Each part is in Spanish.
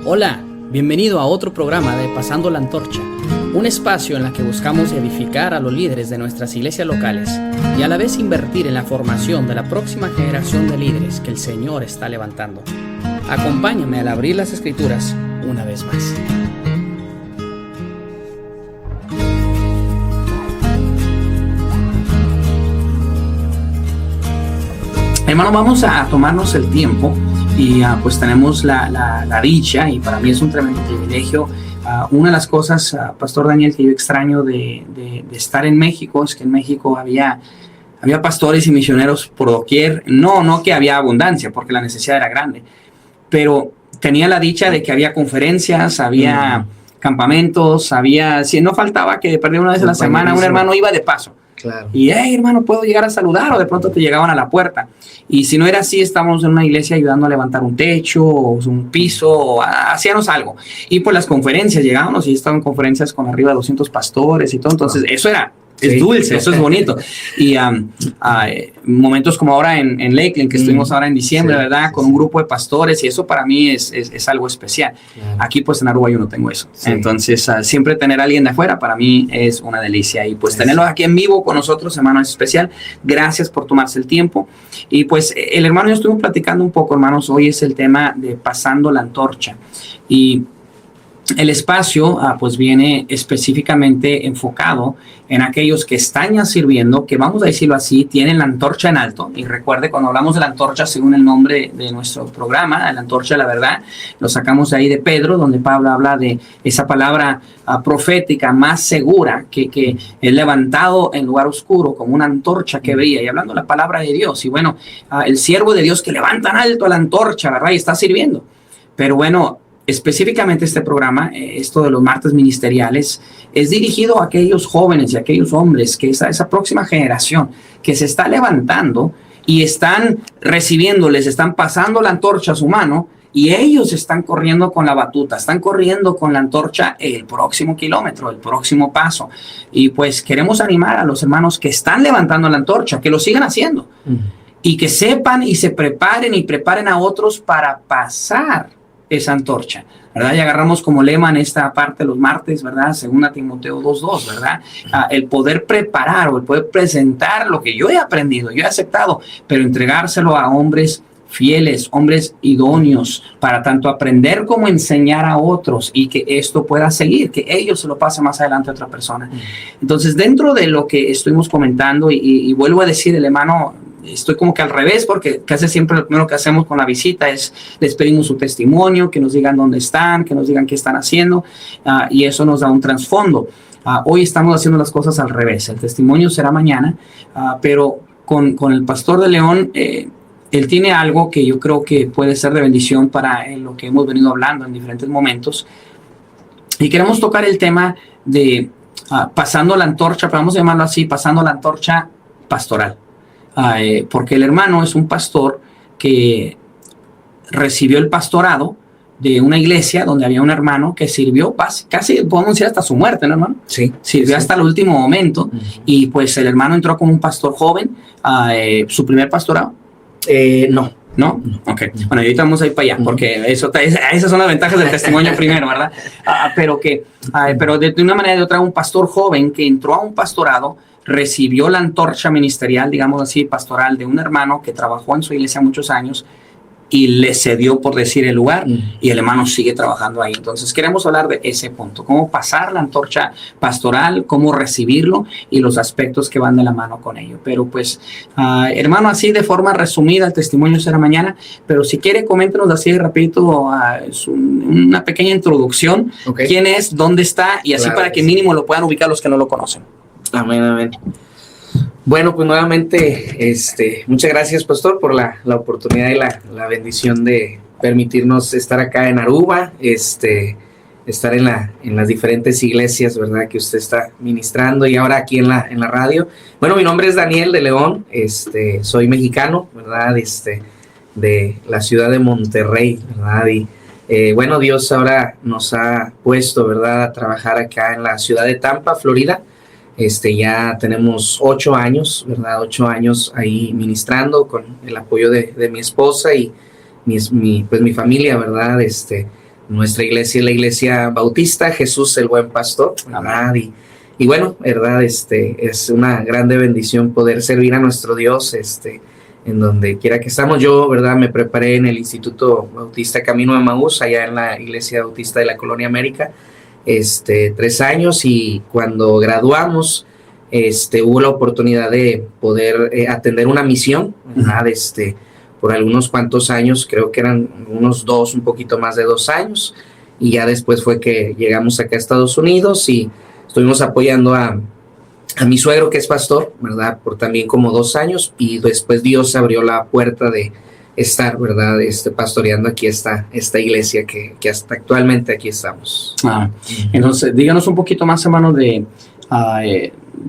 Hola, bienvenido a otro programa de Pasando la Antorcha, un espacio en el que buscamos edificar a los líderes de nuestras iglesias locales y a la vez invertir en la formación de la próxima generación de líderes que el Señor está levantando. Acompáñame al abrir las Escrituras una vez más. Hermano, vamos a tomarnos el tiempo y pues tenemos la dicha, y para mí es un tremendo privilegio. Una de las cosas, Pastor Daniel, que yo extraño de estar en México es que en México había pastores y misioneros por doquier. No que había abundancia, porque la necesidad era grande, pero tenía la dicha de que había conferencias, había campamentos, si no faltaba que de una vez a la semana un hermano iba de paso. Claro. Y, hey, hermano, ¿puedo llegar a saludar? O de pronto te llegaban a la puerta. Y si no era así, estábamos en una iglesia ayudando a levantar un techo, o un piso, o hacíamos algo. Y pues las conferencias, llegábamos y estaban conferencias con arriba de 200 pastores y todo. Entonces, eso es dulce, eso es bonito. Y momentos como ahora en Lakeland, que estuvimos ahora en diciembre, ¿verdad? Con un grupo de pastores, y eso para mí es algo especial. Aquí pues en Aruba yo no tengo eso. Entonces siempre tener a alguien de afuera para mí es una delicia, y pues tenerlo aquí en vivo con nosotros, hermano, es especial. Gracias por tomarse el tiempo. Y pues el hermano y yo estuvimos platicando un poco, hermanos. Hoy es el tema de pasando la antorcha, y el espacio pues viene específicamente enfocado en aquellos que están ya sirviendo, que vamos a decirlo así, tienen la antorcha en alto. Y recuerde, cuando hablamos de la antorcha, según el nombre de nuestro programa, la antorcha de la verdad, lo sacamos de ahí de Pedro, donde Pablo habla de esa palabra profética más segura, que es levantado en lugar oscuro como una antorcha que brilla, y hablando de la palabra de Dios. Y bueno, el siervo de Dios que levanta en alto la antorcha, ¿verdad? Y está sirviendo. Pero bueno, específicamente este programa, esto de los martes ministeriales, es dirigido a aquellos jóvenes y a aquellos hombres, que esa próxima generación que se está levantando y están recibiendo, les están pasando la antorcha a su mano, y ellos están corriendo con la batuta, están corriendo con la antorcha el próximo kilómetro, el próximo paso. Y pues queremos animar a los hermanos que están levantando la antorcha, que lo sigan haciendo, y que sepan y se preparen y preparen a otros para pasar esa antorcha, ¿verdad? Y agarramos como lema en esta parte los martes, ¿verdad? Según Timoteo 2:2, ¿verdad? El poder preparar o el poder presentar lo que yo he aprendido, yo he aceptado, pero entregárselo a hombres fieles, hombres idóneos, para tanto aprender como enseñar a otros, y que esto pueda seguir, que ellos se lo pasen más adelante a otra persona. Entonces, dentro de lo que estuvimos comentando, y vuelvo a decir, el hermano, estoy como que al revés, porque casi siempre lo primero que hacemos con la visita es les pedimos su testimonio, que nos digan dónde están, que nos digan qué están haciendo, y eso nos da un trasfondo. Hoy estamos haciendo las cosas al revés. El testimonio será mañana, pero con el pastor de León, él tiene algo que yo creo que puede ser de bendición para lo que hemos venido hablando en diferentes momentos, y queremos tocar el tema de pasando la antorcha, pero vamos a llamarlo así, pasando la antorcha pastoral. Porque el hermano es un pastor que recibió el pastorado de una iglesia donde había un hermano que sirvió casi, podemos decir, hasta su muerte, ¿no, hermano? Sí. Sirvió hasta el último momento, y pues el hermano entró como un pastor joven. ¿Su primer pastorado? ¿No? Ok. Bueno, ahorita vamos a ir para allá, porque esas son las ventajas del testimonio primero, ¿verdad? Pero de una manera o de otra, un pastor joven que entró a un pastorado, recibió la antorcha ministerial, digamos así, pastoral, de un hermano que trabajó en su iglesia muchos años, y le cedió, por decir, el lugar, y el hermano sigue trabajando ahí. Entonces queremos hablar de ese punto, cómo pasar la antorcha pastoral, cómo recibirlo, y los aspectos que van de la mano con ello. Pero pues, hermano, así de forma resumida, el testimonio será mañana, pero si quiere, coméntenos así rapidito, una pequeña introducción, quién es, dónde está, y así para que mínimo lo puedan ubicar los que no lo conocen. Amén. Bueno, pues nuevamente, muchas gracias, pastor, por la oportunidad y la bendición de permitirnos estar acá en Aruba, estar en las diferentes iglesias, ¿verdad?, que usted está ministrando, y ahora aquí en la radio. Bueno, mi nombre es Daniel de León, soy mexicano, ¿verdad?, de la ciudad de Monterrey, ¿verdad? Y bueno, Dios ahora nos ha puesto, ¿verdad?, a trabajar acá en la ciudad de Tampa, Florida. Ya tenemos 8 años, ¿verdad? 8 años ahí ministrando con el apoyo de mi esposa y mi familia, ¿verdad? nuestra iglesia es la Iglesia Bautista Jesús el Buen Pastor, ¿verdad? Y bueno, ¿verdad? Es una grande bendición poder servir a nuestro Dios, en donde quiera que estamos. Yo, ¿verdad? Me preparé en el Instituto Bautista Camino de Emaús, allá en la Iglesia Bautista de la Colonia América, 3 años, y cuando graduamos, hubo la oportunidad de poder atender una misión, ¿verdad? Por algunos cuantos años, creo que eran un poquito más de 2 años, y ya después fue que llegamos acá a Estados Unidos y estuvimos apoyando a mi suegro, que es pastor, ¿verdad? Por también como 2 años, y después Dios abrió la puerta de estar, ¿verdad? Pastoreando aquí esta iglesia que hasta actualmente aquí estamos. Entonces, díganos un poquito más, hermano, de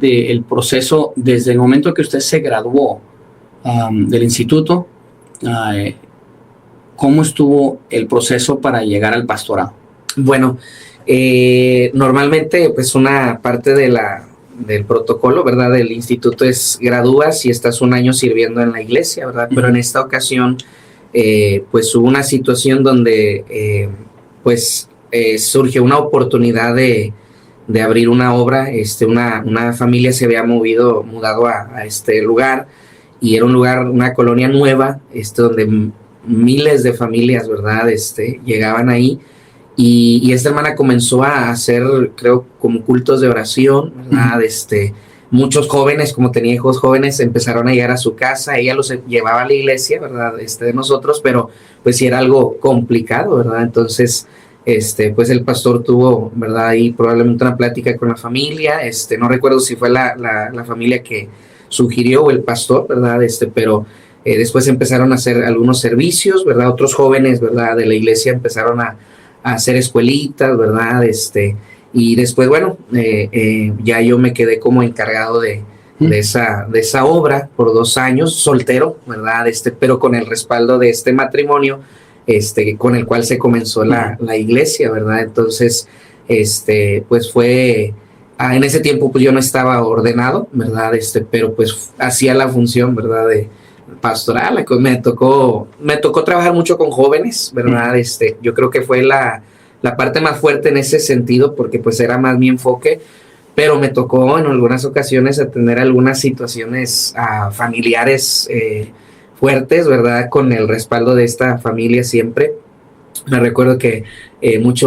el proceso desde el momento que usted se graduó del instituto. ¿Cómo estuvo el proceso para llegar al pastorado? Bueno, normalmente pues una parte del protocolo, ¿verdad? Del instituto es gradúas y estás 1 año sirviendo en la iglesia, ¿verdad? Pero en esta ocasión pues hubo una situación donde surge una oportunidad de abrir una obra. Una familia se había mudado a este lugar, y era un lugar, una colonia nueva, donde miles de familias, ¿verdad? Llegaban ahí, y esta hermana comenzó a hacer, creo, como cultos de oración, ¿verdad? Muchos jóvenes, como tenía hijos jóvenes, empezaron a llegar a su casa. Ella los llevaba a la iglesia, ¿verdad? De nosotros, pero pues sí era algo complicado, ¿verdad? Entonces, pues el pastor tuvo, ¿verdad? Ahí probablemente una plática con la familia. No recuerdo si fue la familia que sugirió o el pastor, ¿verdad? Pero después empezaron a hacer algunos servicios, ¿verdad? Otros jóvenes, ¿verdad? De la iglesia empezaron a hacer escuelitas, ¿verdad? Y después, bueno, ya yo me quedé como encargado de esa obra por 2 años, soltero, ¿verdad? Pero con el respaldo de este matrimonio, con el cual se comenzó la iglesia, ¿verdad? Entonces, pues fue, en ese tiempo pues yo no estaba ordenado, ¿verdad? Pero pues hacía la función, ¿verdad? De pastoral. Me tocó trabajar mucho con jóvenes, ¿verdad? Yo creo que fue la parte más fuerte en ese sentido, porque pues era más mi enfoque, pero me tocó en algunas ocasiones atender algunas situaciones familiares fuertes, ¿verdad? Con el respaldo de esta familia siempre. Me recuerdo que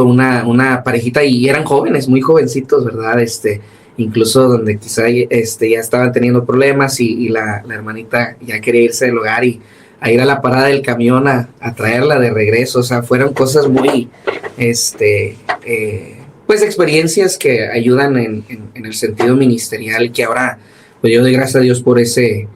una parejita, y eran jóvenes, muy jovencitos, ¿verdad? Incluso donde quizá ya estaban teniendo problemas, y la hermanita ya quería irse del hogar y a ir a la parada del camión a traerla de regreso. O sea, fueron cosas muy, pues experiencias que ayudan en el sentido ministerial, y que ahora, pues yo doy gracias a Dios por ese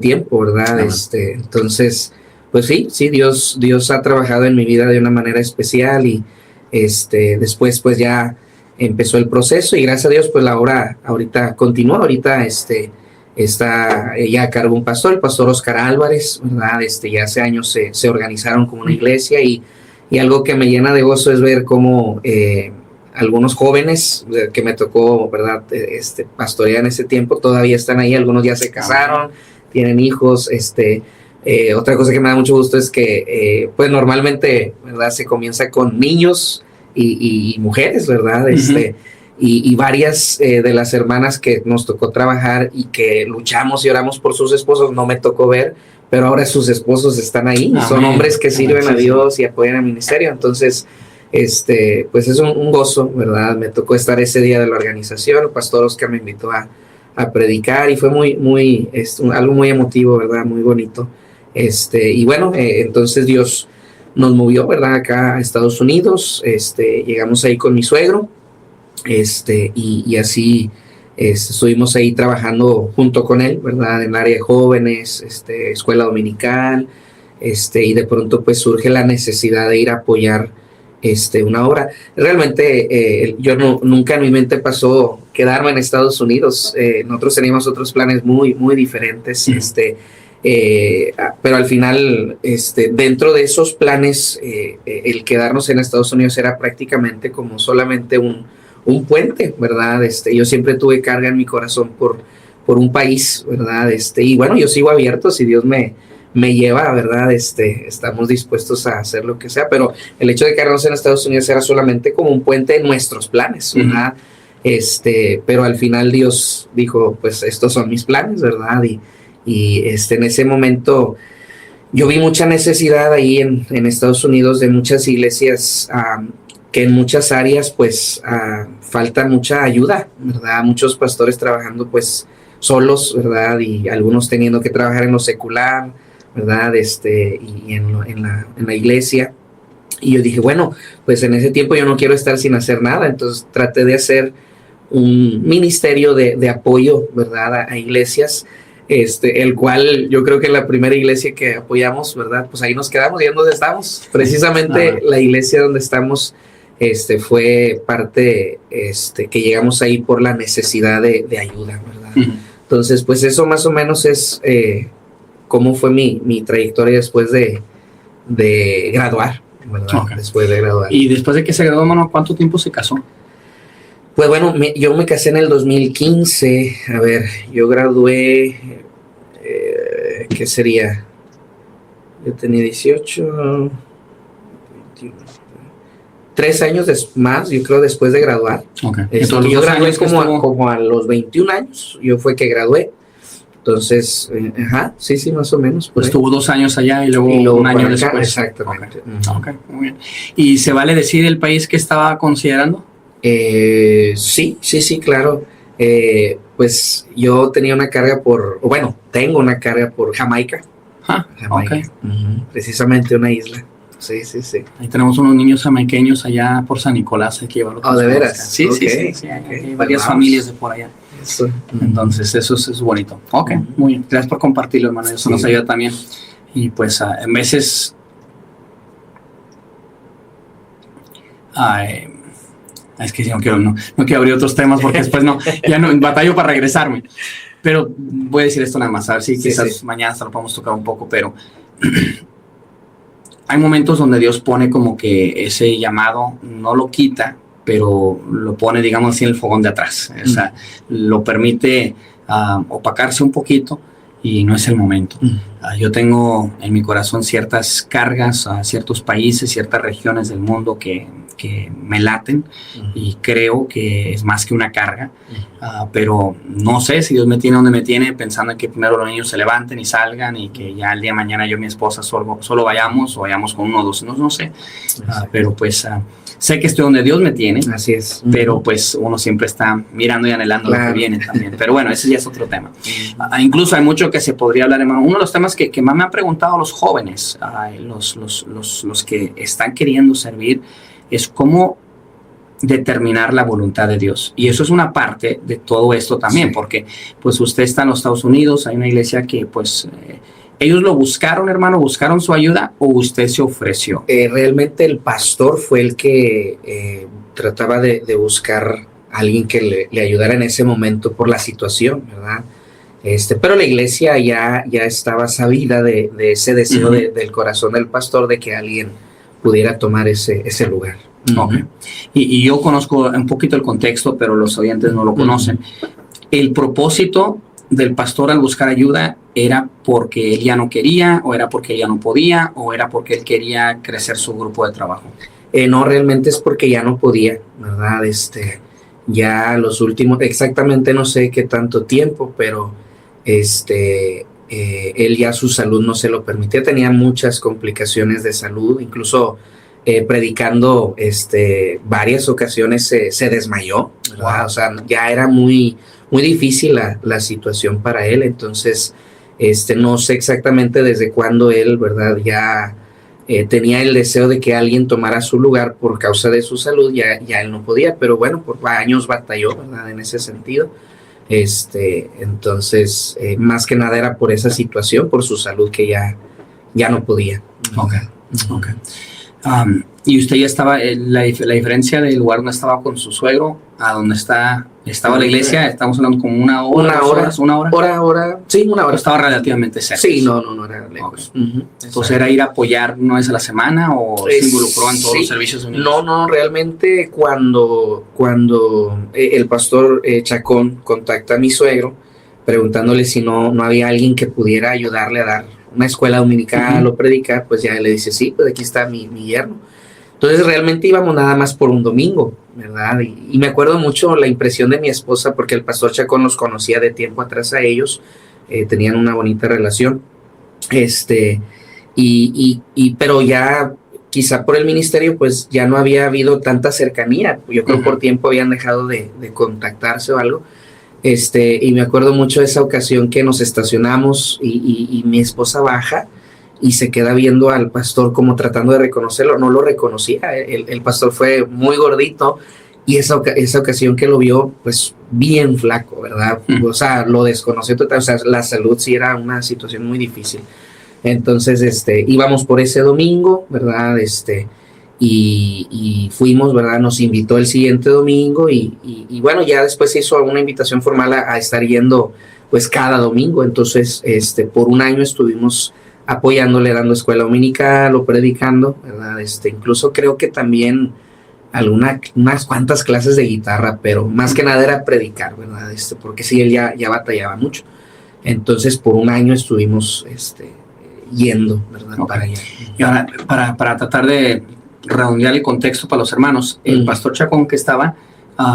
tiempo, ¿verdad? Entonces, pues sí, Dios ha trabajado en mi vida de una manera especial, y después pues ya empezó el proceso, y gracias a Dios pues la obra ahorita continúa. Ahorita está ya a cargo un pastor, el pastor Oscar Álvarez, ¿verdad? Ya hace años se organizaron como una iglesia, y algo que me llena de gozo es ver cómo algunos jóvenes que me tocó, ¿verdad? Pastorear en ese tiempo, todavía están ahí. Algunos ya se casaron, tienen hijos. Otra cosa que me da mucho gusto es que pues normalmente, ¿verdad? Se comienza con niños y mujeres, ¿verdad? Y varias de las hermanas que nos tocó trabajar y que luchamos y oramos por sus esposos, no me tocó ver, pero ahora sus esposos están ahí. Amén. Son hombres que sirven a Dios y apoyan al ministerio. Entonces, pues es un gozo, ¿verdad? Me tocó estar ese día de la organización. El pastor Oscar me invitó a predicar, y fue algo muy emotivo, ¿verdad? Muy bonito. Y bueno, entonces Dios nos movió, ¿verdad? Acá a Estados Unidos. Llegamos ahí con mi suegro. Y así estuvimos ahí trabajando junto con él, ¿verdad? En el área de jóvenes, escuela dominical, y de pronto pues surge la necesidad de ir a apoyar una obra. Realmente yo nunca en mi mente pasó quedarme en Estados Unidos. Nosotros teníamos otros planes muy, muy diferentes, pero al final, dentro de esos planes, el quedarnos en Estados Unidos era prácticamente como solamente un puente, ¿verdad? Yo siempre tuve carga en mi corazón por un país, ¿verdad? Y bueno, yo sigo abierto. Si Dios me me lleva, ¿verdad? Estamos dispuestos a hacer lo que sea, pero el hecho de quedarnos en Estados Unidos era solamente como un puente en nuestros planes, ¿verdad? Pero al final Dios dijo, pues estos son mis planes, ¿verdad? Y en ese momento yo vi mucha necesidad ahí en Estados Unidos de muchas iglesias que en muchas áreas pues falta mucha ayuda, ¿verdad? Muchos pastores trabajando pues solos, ¿verdad? Y algunos teniendo que trabajar en lo secular, ¿verdad? Y en la iglesia. Y yo dije, bueno, pues en ese tiempo yo no quiero estar sin hacer nada, entonces traté de hacer un ministerio de apoyo, ¿verdad? A iglesias, el cual yo creo que la primera iglesia que apoyamos, ¿verdad? Pues ahí nos quedamos y donde estamos. Precisamente la iglesia donde estamos fue parte que llegamos ahí por la necesidad de ayuda, ¿verdad? Entonces, pues eso más o menos es cómo fue mi trayectoria después de graduar, ¿verdad? Okay. Después de graduar. Y después de que se graduó, hermano, ¿cuánto tiempo se casó? Pues bueno, yo me casé en el 2015. A ver, yo gradué, ¿qué sería? Yo tenía 18, 21, 3 años más, yo creo, después de graduar. Okay. Entonces, yo gradué como a los 21 años, yo fue que gradué. Entonces, sí, más o menos. Pues estuvo 2 años allá y luego un año después. Exactamente. Okay, muy bien. ¿Y se vale decir el país que estaba considerando? Sí, claro. Pues yo tenía una carga tengo una carga por Jamaica. Jamaica. Okay. Precisamente una isla. Sí. Ahí tenemos unos niños jamaiqueños allá por San Nicolás, hay que llevarlo. ¿De veras? Sí, okay. Sí, hay varias familias de por allá. Eso. Entonces eso es bonito. Ok, muy bien. Gracias por compartirlo, hermano. Eso nos ayuda también. Y pues en veces es que no quiero abrir otros temas porque después ya no batallo para regresarme. Pero voy a decir esto nada más, a ver si quizás mañana hasta lo podemos tocar un poco, pero hay momentos donde Dios pone como que ese llamado, no lo quita, pero lo pone, digamos así, en el fogón de atrás. O sea, lo permite opacarse un poquito y no es el momento. Yo tengo en mi corazón ciertas cargas a ciertos países, ciertas regiones del mundo que me laten y creo que es más que una carga, pero no sé si Dios me tiene donde me tiene, pensando en que primero los niños se levanten y salgan y que ya el día de mañana yo y mi esposa solo vayamos o vayamos con 1 o 2, no sé, pero pues sé que estoy donde Dios me tiene. Así es. Pero pues uno siempre está mirando y anhelando lo que viene también. Pero bueno, ese ya es otro tema. Incluso hay mucho que se podría hablar, hermano. Uno de los temas que más me han preguntado los jóvenes, los que están queriendo servir, es cómo determinar la voluntad de Dios. Y eso es una parte de todo esto también, porque pues usted está en los Estados Unidos, hay una iglesia que pues ellos lo buscaron, hermano, buscaron su ayuda o usted se ofreció. Realmente el pastor fue el que trataba de buscar a alguien que le ayudara en ese momento por la situación, ¿verdad? Pero la iglesia ya estaba sabida de ese deseo del corazón del pastor de que alguien pudiera tomar ese lugar. Okay. Y yo conozco un poquito el contexto, pero los oyentes no lo conocen. El propósito del pastor al buscar ayuda era porque él ya no quería, o era porque él ya no podía, o era porque él quería crecer su grupo de trabajo. No, realmente es porque ya no podía, ¿verdad? Ya los últimos, exactamente no sé qué tanto tiempo, pero él ya su salud no se lo permitía, tenía muchas complicaciones de salud, incluso predicando varias ocasiones se desmayó, ¿verdad? Wow. O sea, ya era muy difícil la situación para él, entonces no sé exactamente desde cuándo él, ¿verdad? Ya tenía el deseo de que alguien tomara su lugar por causa de su salud, ya él no podía, pero bueno, por años batalló, ¿verdad? En ese sentido. Entonces, más que nada era por esa situación, por su salud, que ya no podía. Okay. Y usted ya estaba, la diferencia del lugar donde estaba con su suegro a donde estaba la iglesia, estamos hablando como una hora. Sí, una hora. Estaba relativamente cerca. Sí, no era lejos. Okay. Entonces, ¿era ir a apoyar una vez a la semana o se involucró en todos los servicios unidos? No, realmente cuando el pastor Chacón contacta a mi suegro preguntándole si no había alguien que pudiera ayudarle a dar una escuela dominical o predicar, pues ya le dice, sí, pues aquí está mi yerno. Entonces realmente íbamos nada más por un domingo, ¿verdad? Y me acuerdo mucho la impresión de mi esposa, porque el pastor Chacón los conocía de tiempo atrás a ellos, tenían una bonita relación, pero ya quizá por el ministerio pues ya no había habido tanta cercanía, yo creo por tiempo habían dejado de contactarse o algo, y me acuerdo mucho de esa ocasión que nos estacionamos y mi esposa baja y se queda viendo al pastor como tratando de reconocerlo, no lo reconocía, el pastor fue muy gordito y esa ocasión que lo vio pues bien flaco, ¿verdad? O sea, lo desconoció total, o sea, la salud sí era una situación muy difícil. Entonces, íbamos por ese domingo, ¿verdad? Y fuimos, ¿verdad? Nos invitó el siguiente domingo y bueno, ya después se hizo una invitación formal a estar yendo pues cada domingo. Entonces, por un año estuvimos apoyándole, dando escuela dominical o predicando, ¿verdad? Incluso creo que también unas cuantas clases de guitarra, pero más que nada era predicar, ¿verdad? Porque sí, él ya batallaba mucho. Entonces, por un año estuvimos, yendo, ¿verdad? Okay. Para allá. Y ahora, para tratar de redondear el contexto para los hermanos, el pastor Chacón que estaba,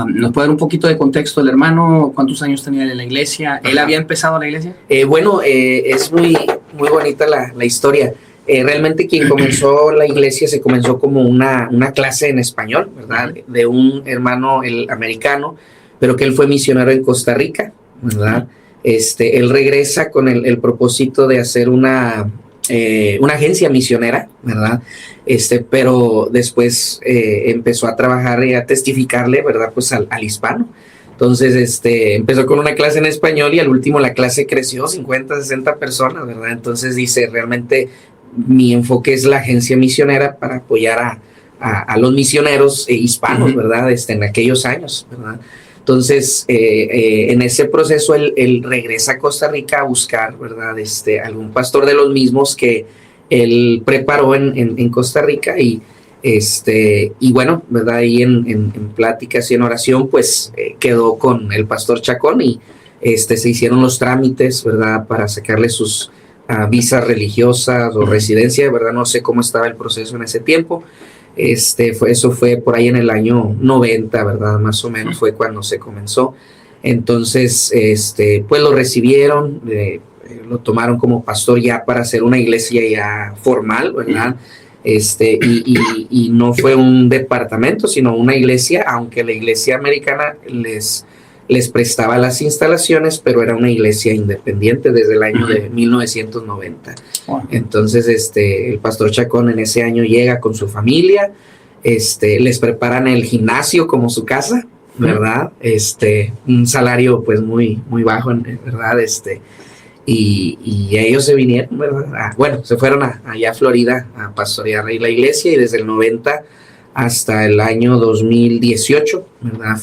¿nos puede dar un poquito de contexto del hermano? ¿Cuántos años tenía en la iglesia? ¿Él había empezado la iglesia? Bueno, es muy bonita la historia. Realmente quien comenzó la iglesia se comenzó como una clase en español, ¿verdad? De un hermano, el americano, pero que él fue misionero en Costa Rica, ¿verdad? Él regresa con el propósito de hacer una agencia misionera, ¿verdad? Pero después empezó a trabajar y a testificarle, ¿verdad? Pues al hispano. Entonces, empezó con una clase en español y al último la clase creció 50, 60 personas, ¿verdad? Entonces dice, realmente mi enfoque es la agencia misionera para apoyar a los misioneros hispanos, ¿verdad? En aquellos años, ¿verdad? Entonces, en ese proceso, él regresa a Costa Rica a buscar, ¿verdad? Algún pastor de los mismos que él preparó en Costa Rica y bueno, ¿verdad? Ahí en pláticas y en oración, pues quedó con el pastor Chacón y se hicieron los trámites, ¿verdad? Para sacarle sus visas religiosas o residencia, ¿verdad? No sé cómo estaba el proceso en ese tiempo. Eso fue por ahí en el año 90, ¿verdad? Más o menos fue cuando se comenzó. Entonces, pues lo recibieron, lo tomaron como pastor ya para hacer una iglesia ya formal, ¿verdad? Y no fue un departamento, sino una iglesia, aunque la iglesia americana les prestaba las instalaciones, pero era una iglesia independiente desde el año de 1990. Wow. Entonces, el pastor Chacón en ese año llega con su familia, les preparan el gimnasio como su casa, ¿verdad? Un salario pues muy, muy bajo, ¿verdad? Y ellos se vinieron, ¿verdad? Bueno, se fueron allá a Florida a pastorear ahí la iglesia y desde el 90 hasta el año 2018, ¿verdad?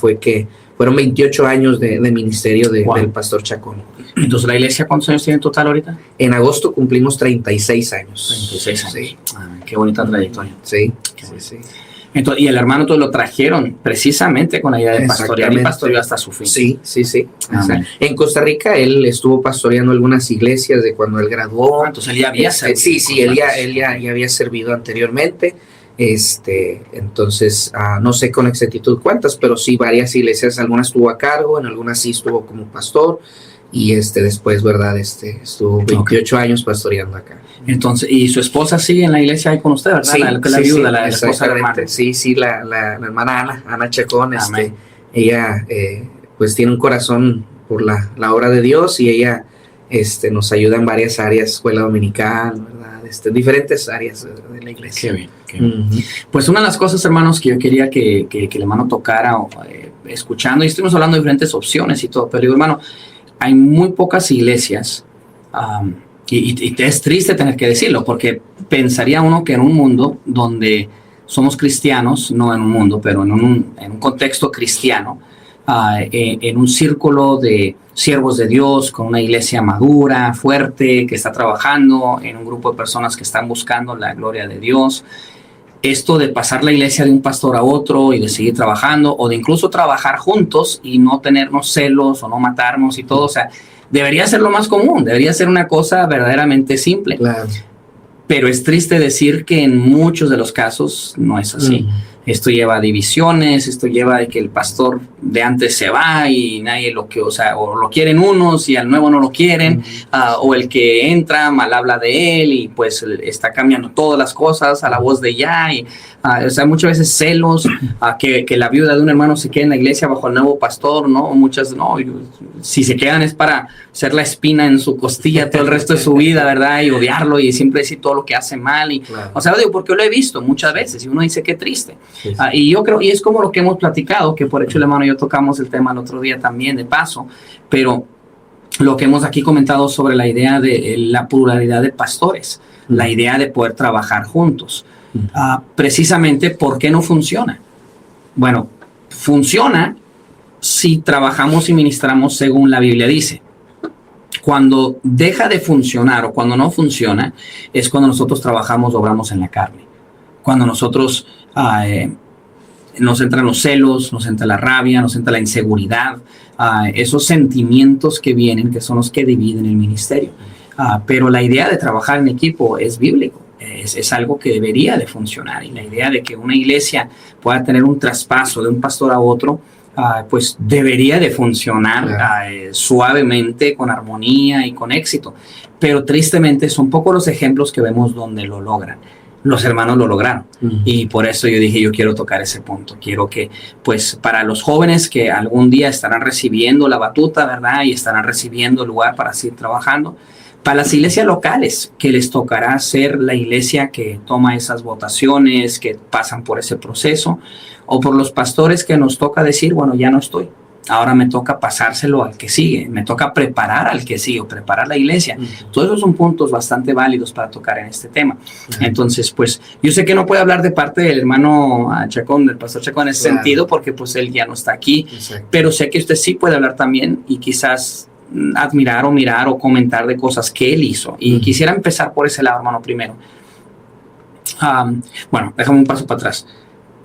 Fueron 28 años de ministerio del pastor Chacón. Entonces, ¿la iglesia cuántos años tiene en total ahorita? En agosto cumplimos 36 años. 36 años. Sí. Qué bonita trayectoria. Sí. Entonces, y el hermano lo trajeron precisamente con la idea de pastorear y pastoreó hasta su fin. Sí. En Costa Rica él estuvo pastoreando algunas iglesias de cuando él graduó. Entonces él ya había servido. Sí, él ya había servido anteriormente. Entonces, no sé con exactitud cuántas, pero sí varias iglesias, algunas estuvo a cargo, en algunas sí estuvo como pastor y después, ¿verdad? Estuvo 28 años pastoreando acá. Entonces, ¿y su esposa sigue en la iglesia ahí con usted, verdad? Sí, la viuda, la esposa del hermano. Sí, la hermana Ana Chacón, ella pues tiene un corazón por la obra de Dios y ella nos ayuda en varias áreas, escuela dominical, ¿verdad? En diferentes áreas de la iglesia. Qué bien. Pues una de las cosas, hermanos, que yo quería que el hermano tocara escuchando, y estuvimos hablando de diferentes opciones y todo, pero digo, hermano, hay muy pocas iglesias, y es triste tener que decirlo, porque pensaría uno que en un mundo donde somos cristianos, no en un mundo, pero en un contexto cristiano, en un círculo de siervos de Dios, con una iglesia madura, fuerte, que está trabajando, en un grupo de personas que están buscando la gloria de Dios. Esto de pasar la iglesia de un pastor a otro y de seguir trabajando, o de incluso trabajar juntos y no tenernos celos o no matarnos y todo, o sea, debería ser lo más común, debería ser una cosa verdaderamente simple. Claro. Pero es triste decir que en muchos de los casos no es así. Esto lleva a divisiones, esto lleva a que el pastor de antes se va y nadie o lo quieren unos y al nuevo no lo quieren, o el que entra mal habla de él y pues está cambiando todas las cosas a la voz de ya, y muchas veces celos, que la viuda de un hermano se quede en la iglesia bajo el nuevo pastor, ¿no? Si se quedan es para ser la espina en su costilla todo el resto de su vida, ¿verdad? Y odiarlo y siempre decir todo lo que hace mal. Claro. Lo digo porque lo he visto muchas veces y uno dice qué triste. Sí. Y yo creo, y es como lo que hemos platicado, que por hecho el hermano y yo tocamos el tema el otro día también de paso, pero lo que hemos aquí comentado sobre la idea de la pluralidad de pastores, la idea de poder trabajar juntos. Precisamente, ¿por qué no funciona? Bueno, funciona si trabajamos y ministramos según la Biblia dice. Cuando deja de funcionar o cuando no funciona, es cuando nosotros trabajamos, obramos en la carne. Cuando nosotros nos entran los celos, nos entra la rabia, nos entra la inseguridad, esos sentimientos que vienen, que son los que dividen el ministerio. Pero la idea de trabajar en equipo es bíblico, es algo que debería de funcionar. Y la idea de que una iglesia pueda tener un traspaso de un pastor a otro, pues debería de funcionar suavemente, con armonía y con éxito. Pero tristemente son pocos los ejemplos que vemos donde lo logran. Los hermanos lo lograron. Y por eso yo dije, yo quiero tocar ese punto. Quiero que, pues, para los jóvenes que algún día estarán recibiendo la batuta, ¿verdad? Y estarán recibiendo el lugar para seguir trabajando. Para las iglesias locales, que les tocará ser la iglesia que toma esas votaciones, que pasan por ese proceso, o por los pastores que nos toca decir, bueno, ya no estoy. Ahora me toca pasárselo al que sigue, me toca preparar al que sigue, o preparar la iglesia. Todos esos son puntos bastante válidos para tocar en este tema. Entonces, pues, yo sé que no puedo hablar de parte del hermano Chacón, del pastor Chacón en ese sentido, porque pues él ya no está aquí, pero sé que usted sí puede hablar también y quizás admirar o mirar o comentar de cosas que él hizo. Y quisiera empezar por ese lado, hermano, primero. Bueno, déjame un paso para atrás.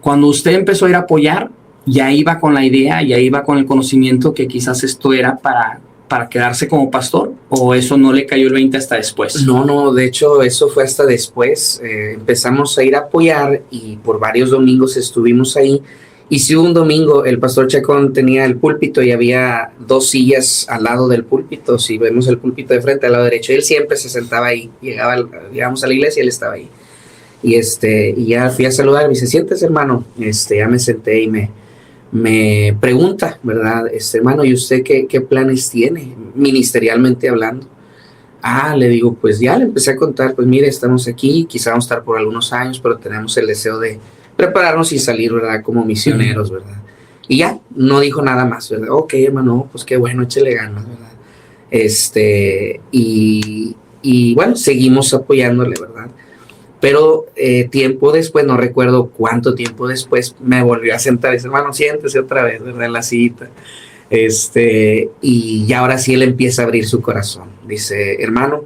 Cuando usted empezó a ir a apoyar, ya iba con la idea, ya iba con el conocimiento que quizás esto era para quedarse como pastor, o eso no le cayó el 20 hasta después. No, de hecho eso fue hasta después. Empezamos a ir a apoyar y por varios domingos estuvimos ahí. Y si un domingo el pastor Chacón tenía el púlpito y había 2 sillas al lado del púlpito, si vemos el púlpito de frente al lado derecho, él siempre se sentaba ahí. Llegamos a la iglesia y él estaba ahí. Y ya fui a saludar, me dice, siéntese, hermano. Ya me senté y me pregunta, ¿verdad? Hermano, ¿y usted qué planes tiene, ministerialmente hablando? Le digo, pues ya le empecé a contar, pues mire, estamos aquí, quizá vamos a estar por algunos años, pero tenemos el deseo de prepararnos y salir, ¿verdad? Como misioneros, ¿verdad? Y ya, no dijo nada más, ¿verdad? Ok, hermano, pues qué bueno, échele ganas, ¿verdad? Y bueno, seguimos apoyándole, ¿verdad? Pero tiempo después, no recuerdo cuánto tiempo después, me volvió a sentar y dice, hermano, siéntese otra vez, ¿verdad? En la cita. Y ya ahora sí él empieza a abrir su corazón. Dice, hermano,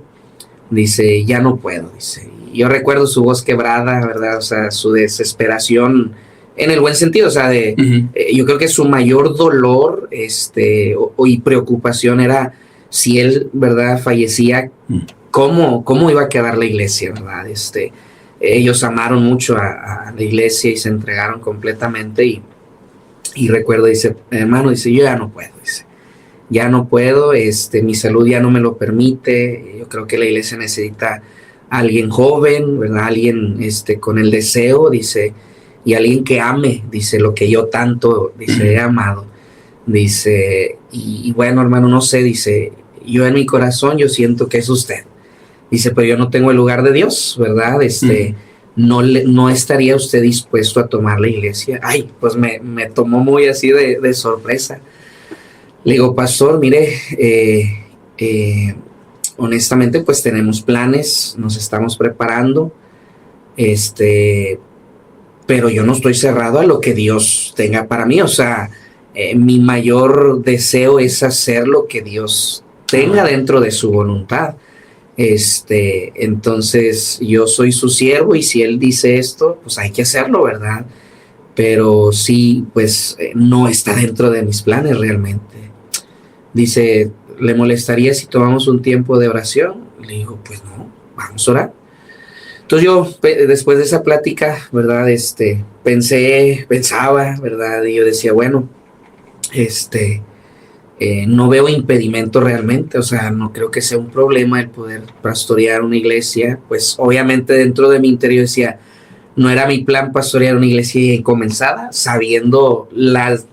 dice, ya no puedo, dice. Yo recuerdo su voz quebrada, ¿verdad? O sea, su desesperación en el buen sentido, o sea, yo creo que su mayor dolor y preocupación era si él, ¿verdad?, fallecía, ¿cómo iba a quedar la iglesia, ¿verdad? Ellos amaron mucho a la iglesia y se entregaron completamente y recuerdo, dice, hermano, dice, yo ya no puedo, dice, ya no puedo, mi salud ya no me lo permite, yo creo que la iglesia necesita a alguien joven, ¿verdad? Alguien con el deseo, dice, y alguien que ame, dice, lo que yo tanto, dice, he amado, dice, y bueno, hermano, no sé, dice, yo en mi corazón yo siento que es usted. Dice, pero yo no tengo el lugar de Dios, ¿verdad? No estaría usted dispuesto a tomar la iglesia. Ay, pues me tomó muy así de sorpresa. Le digo, pastor, mire, honestamente, pues tenemos planes, nos estamos preparando, pero yo no estoy cerrado a lo que Dios tenga para mí. O sea, mi mayor deseo es hacer lo que Dios tenga dentro de su voluntad. Entonces yo soy su siervo y si él dice esto, pues hay que hacerlo, ¿verdad? Pero sí, pues no está dentro de mis planes realmente. Dice, ¿le molestaría si tomamos un tiempo de oración? Le digo, pues no, vamos a orar. Entonces yo, después de esa plática, ¿verdad? Pensaba, ¿verdad? Y yo decía, bueno, no veo impedimento realmente, o sea, no creo que sea un problema el poder pastorear una iglesia. Pues obviamente dentro de mi interior decía, no era mi plan pastorear una iglesia comenzada, sabiendo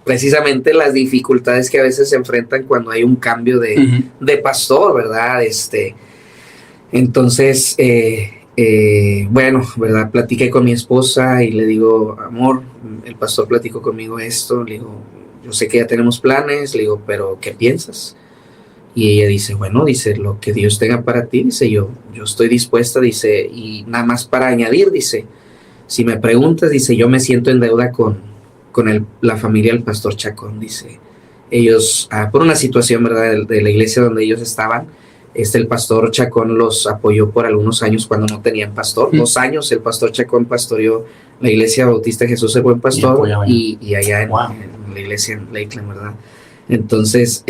precisamente las dificultades que a veces se enfrentan cuando hay un cambio de pastor, ¿verdad? Entonces, bueno, ¿verdad? Platiqué con mi esposa y le digo, amor, el pastor platicó conmigo esto, le digo, yo sé que ya tenemos planes, le digo, pero ¿qué piensas? Y ella dice, bueno, dice, lo que Dios tenga para ti, dice, yo estoy dispuesta, dice, y nada más para añadir, dice, si me preguntas, dice, yo me siento en deuda con la familia del pastor Chacón, dice, ellos, por una situación, ¿verdad?, de la iglesia donde ellos estaban, el pastor Chacón los apoyó por algunos años cuando no tenían pastor, 2 años el pastor Chacón pastoreó la iglesia bautista Jesús el Buen Pastor y allá en la iglesia en Lakeland, ¿verdad? Entonces,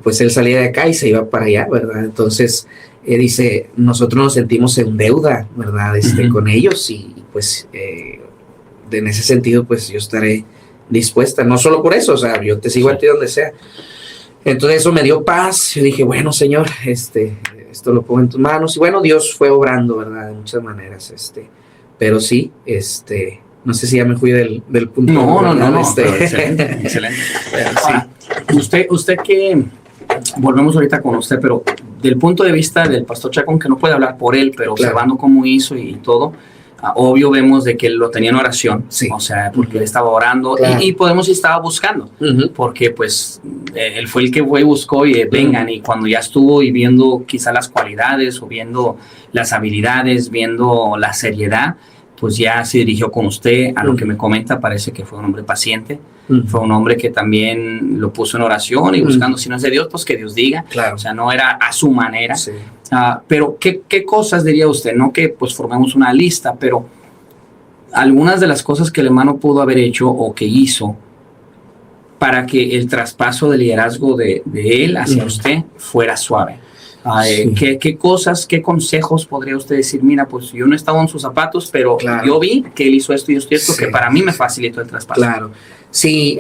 pues él salía de acá y se iba para allá, ¿verdad? Entonces, dice, nosotros nos sentimos en deuda, ¿verdad? Con ellos y pues en ese sentido, pues yo estaré dispuesta, no solo por eso, o sea, yo te sigo a ti donde sea. Entonces eso me dio paz, yo dije, bueno, Señor, esto lo pongo en tus manos, y bueno, Dios fue obrando, ¿verdad? De muchas maneras, pero sí, no sé si ya me fui del punto. No, excelente, excelente. Sí. Usted que, volvemos ahorita con usted, pero del punto de vista del pastor Chacón, que no puede hablar por él, pero claro, observando cómo hizo y todo, obvio vemos de que él lo tenía en oración, sí, o sea, porque él estaba orando, claro, y podemos decir estaba buscando, porque pues él fue el que fue y buscó y vengan, y cuando ya estuvo y viendo quizá las cualidades o viendo las habilidades, viendo la seriedad, pues ya se dirigió con usted. A lo que me comenta, parece que fue un hombre paciente, fue un hombre que también lo puso en oración y buscando, si no es de Dios, pues que Dios diga, claro, o sea, no era a su manera. Sí. Pero ¿qué cosas diría usted? No que pues formemos una lista, pero algunas de las cosas que el hermano pudo haber hecho o que hizo para que el traspaso de liderazgo de él hacia usted fuera suave. Sí. ¿Qué cosas, qué consejos podría usted decir? Mira, pues yo no estaba en sus zapatos, pero claro, yo vi que él hizo esto y esto, sí, que para mí me facilitó el traspaso. Claro, sí.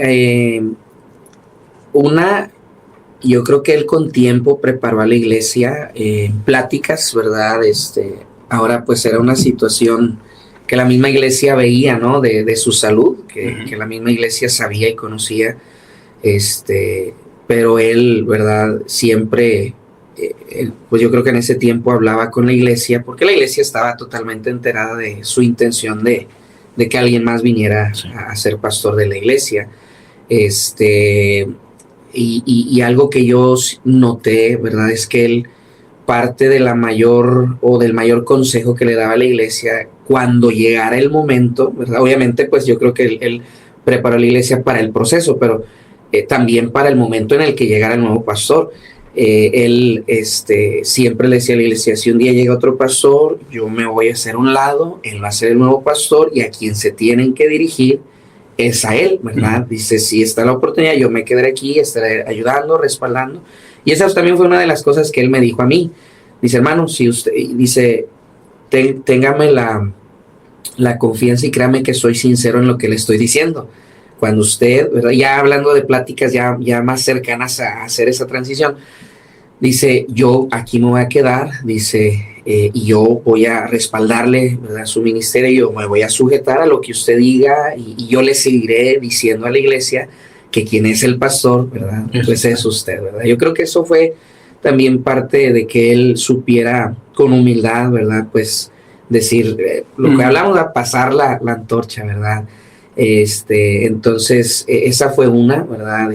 Yo creo que él con tiempo preparó a la iglesia en pláticas, ¿verdad? Ahora pues era una situación que la misma iglesia veía, ¿no? De su salud, que la misma iglesia sabía y conocía, pero él, ¿verdad? Siempre, pues yo creo que en ese tiempo hablaba con la iglesia, porque la iglesia estaba totalmente enterada de su intención de que alguien más viniera, sí, a ser pastor de la iglesia. Y algo que yo noté, ¿verdad? Es que él, parte de del mayor consejo que le daba a la iglesia cuando llegara el momento, ¿verdad? Obviamente, pues yo creo que él preparó a la iglesia para el proceso, pero también para el momento en el que llegara el nuevo pastor. Él siempre le decía a la iglesia, si un día llega otro pastor, yo me voy a hacer a un lado, él va a ser el nuevo pastor y a quien se tienen que dirigir es a él, ¿verdad? Dice, si está la oportunidad, yo me quedaré aquí, estaré ayudando, respaldando. Y esa también fue una de las cosas que él me dijo a mí. Dice, hermano, si usted, dice, téngame la confianza y créame que soy sincero en lo que le estoy diciendo. Cuando usted, ¿verdad? Ya hablando de pláticas ya más cercanas a hacer esa transición, dice, yo aquí me voy a quedar, dice, y yo voy a respaldarle, ¿verdad?, su ministerio, yo me voy a sujetar a lo que usted diga y yo le seguiré diciendo a la iglesia que quien es el pastor, ¿verdad?, pues es usted, ¿verdad? Yo creo que eso fue también parte de que él supiera con humildad, ¿verdad?, pues decir, lo que hablamos de pasar la antorcha, ¿verdad? Entonces esa fue una, ¿verdad?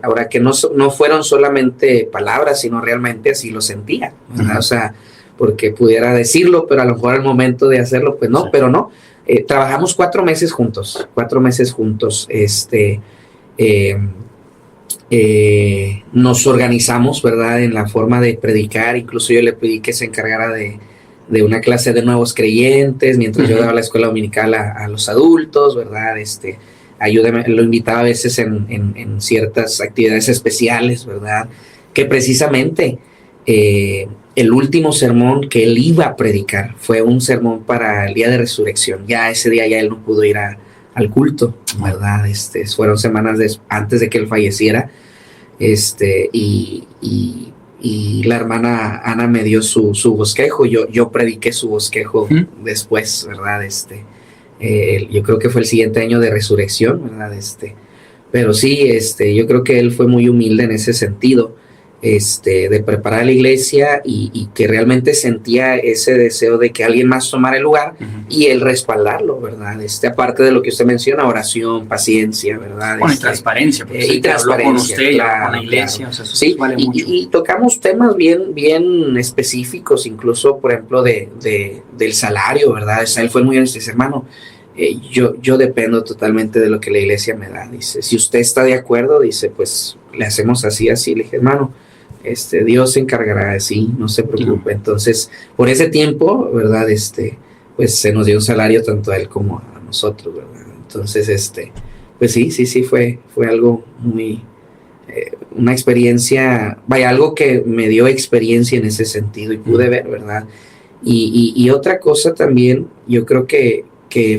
Ahora que no fueron solamente palabras, sino realmente así lo sentía, ¿verdad? O sea, porque pudiera decirlo, pero a lo mejor al momento de hacerlo, pues no, sí, pero no. Trabajamos 4 meses juntos, nos organizamos, ¿verdad?, en la forma de predicar. Incluso yo le pedí que se encargara de una clase de nuevos creyentes, mientras yo daba la escuela dominical a los adultos, ¿verdad? ayúdame, lo invitaba a veces en ciertas actividades especiales, ¿verdad? Que precisamente el último sermón que él iba a predicar fue un sermón para el día de resurrección. Ya ese día ya él no pudo ir al culto, ¿verdad? Fueron semanas antes de que él falleciera, y la hermana Ana me dio su bosquejo. Yo prediqué su bosquejo después, ¿verdad? Yo creo que fue el siguiente año de resurrección, ¿verdad? Pero sí, yo creo que él fue muy humilde en ese sentido, de preparar la iglesia, y que realmente sentía ese deseo de que alguien más tomara el lugar, y él respaldarlo, ¿verdad? Aparte de lo que usted menciona, oración, paciencia, ¿verdad? Bueno, y transparencia, pues, y transparencia con usted, claro, con la iglesia, claro. O sea, eso sí, vale mucho. Y tocamos temas bien específicos, incluso, por ejemplo, del salario, ¿verdad? O sea, él fue muy honesto, dice, hermano, yo dependo totalmente de lo que la iglesia me da. Dice, si usted está de acuerdo, dice, pues le hacemos así. Le dije, hermano, Dios se encargará de sí, no se preocupe. Entonces, por ese tiempo, ¿verdad? Pues se nos dio un salario tanto a él como a nosotros, ¿verdad? Entonces, pues sí, fue algo muy, una experiencia, algo que me dio experiencia en ese sentido y pude ver, ¿verdad? Y otra cosa también, yo creo que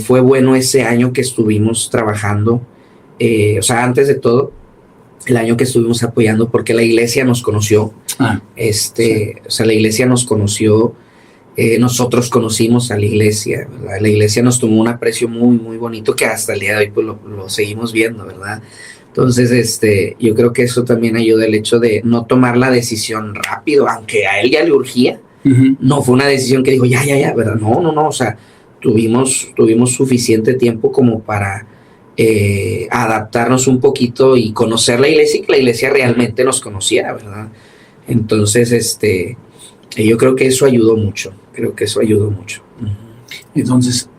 fue bueno ese año que estuvimos trabajando, o sea, antes de todo, el año que estuvimos apoyando, porque la iglesia nos conoció, sí. O sea, la iglesia nos conoció, nosotros conocimos a la iglesia, ¿verdad? La iglesia nos tomó un aprecio muy, muy bonito, que hasta el día de hoy pues lo seguimos viendo, ¿verdad? Entonces, yo creo que eso también ayuda, el hecho de no tomar la decisión rápido, aunque a él ya le urgía. No fue una decisión que dijo, ya, ¿verdad? No, o sea, tuvimos suficiente tiempo como para adaptarnos un poquito y conocer la iglesia, y que la iglesia realmente nos conociera, ¿verdad? Entonces, yo creo que eso ayudó mucho, Entonces,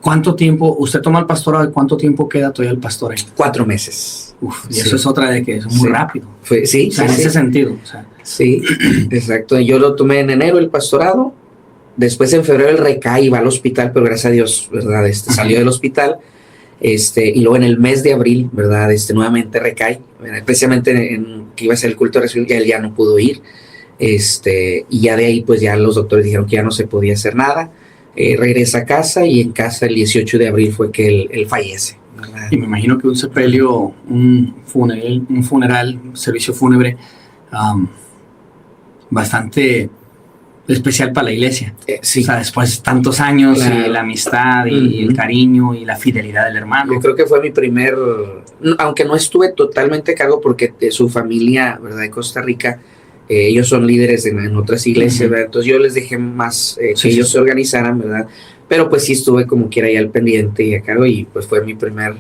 ¿cuánto tiempo, usted toma el pastorado y cuánto tiempo queda todavía el pastorado? 4 meses. Y sí. Eso es otra de que es muy rápido. Sí, o sea, en ese sentido. O sea. Sí, exacto. Yo lo tomé en enero el pastorado. Después en febrero él recae y va al hospital, pero gracias a Dios, ¿verdad? Salió del hospital, y luego en el mes de abril, ¿verdad? Nuevamente recae, ¿verdad? Precisamente en que iba a ser el culto de resurrección, él ya no pudo ir, y ya de ahí, pues ya los doctores dijeron que ya no se podía hacer nada, regresa a casa, y en casa el 18 de abril fue que él fallece, ¿verdad? Y me imagino que un sepelio, un funeral, un servicio fúnebre, bastante especial para la iglesia. Sí. O sea, después de tantos años, claro. Y la amistad y el cariño y la fidelidad del hermano. Yo creo que fue mi primer, aunque no estuve totalmente a cargo, porque su familia, ¿verdad? De Costa Rica, ellos son líderes en otras iglesias, ¿verdad? Entonces yo les dejé más que ellos se organizaran, ¿verdad? Pero pues sí estuve como quiera ya al pendiente y a cargo, y pues fue mi primer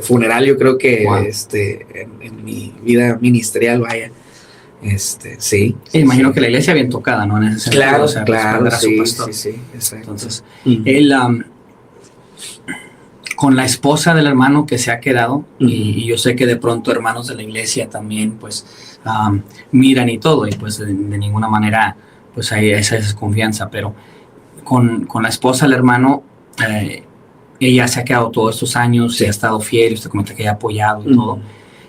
funeral, yo creo que en mi vida ministerial, vaya. Sí. Imagino que la iglesia bien tocada, ¿no? En ese sentido, claro, o sea, claro, sí, exacto. Entonces, él, con la esposa del hermano que se ha quedado, y yo sé que de pronto hermanos de la iglesia también, pues, miran y todo, y pues de ninguna manera, pues hay esa desconfianza, pero con la esposa del hermano, ella se ha quedado todos estos años, se ha estado fiel, usted comenta que ha apoyado y todo.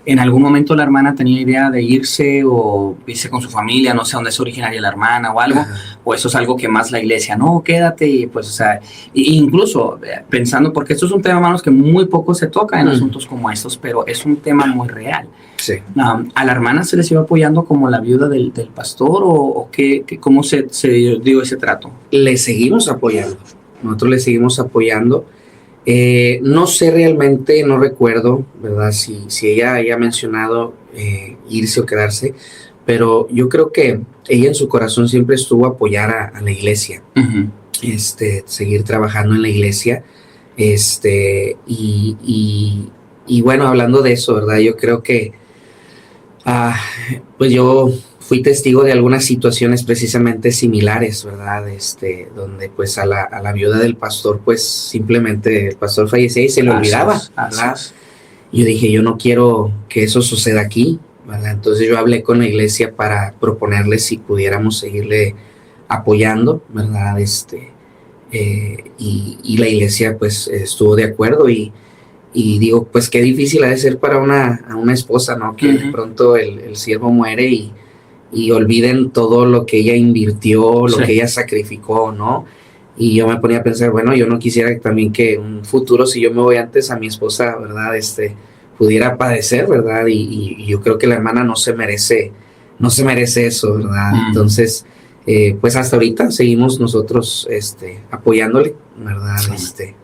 ¿En algún momento la hermana tenía idea de irse o irse con su familia? No sé dónde es originaria la hermana o algo. ¿O eso es algo que más la iglesia? No, quédate. Y pues, o sea, incluso pensando, porque esto es un tema, hermanos, que muy poco se toca en asuntos como estos, pero es un tema muy real. Sí. ¿A la hermana se les iba apoyando como la viuda del pastor o cómo se dio ese trato? Le seguimos apoyando. Nosotros le seguimos apoyando. No sé realmente, no recuerdo, ¿verdad? Si ella haya mencionado irse o quedarse, pero yo creo que ella en su corazón siempre estuvo a apoyar a la iglesia, seguir trabajando en la iglesia, y bueno, hablando de eso, ¿verdad? Yo creo que, pues yo fui testigo de algunas situaciones precisamente similares, ¿verdad? Donde pues a la viuda del pastor, pues simplemente el pastor fallecía y se le olvidaba, ¿verdad? Yo dije, yo no quiero que eso suceda aquí, ¿verdad? Entonces yo hablé con la iglesia para proponerle si pudiéramos seguirle apoyando, ¿verdad? y la iglesia pues estuvo de acuerdo y digo, pues qué difícil ha de ser para una esposa, ¿no? Que de pronto el siervo muere y olviden todo lo que ella invirtió, lo que ella sacrificó, ¿no? Y yo me ponía a pensar, bueno, yo no quisiera también que un futuro, si yo me voy antes a mi esposa, ¿verdad? Pudiera padecer, ¿verdad? Y yo creo que la hermana no se merece eso, ¿verdad? Entonces, pues hasta ahorita seguimos nosotros apoyándole, ¿verdad?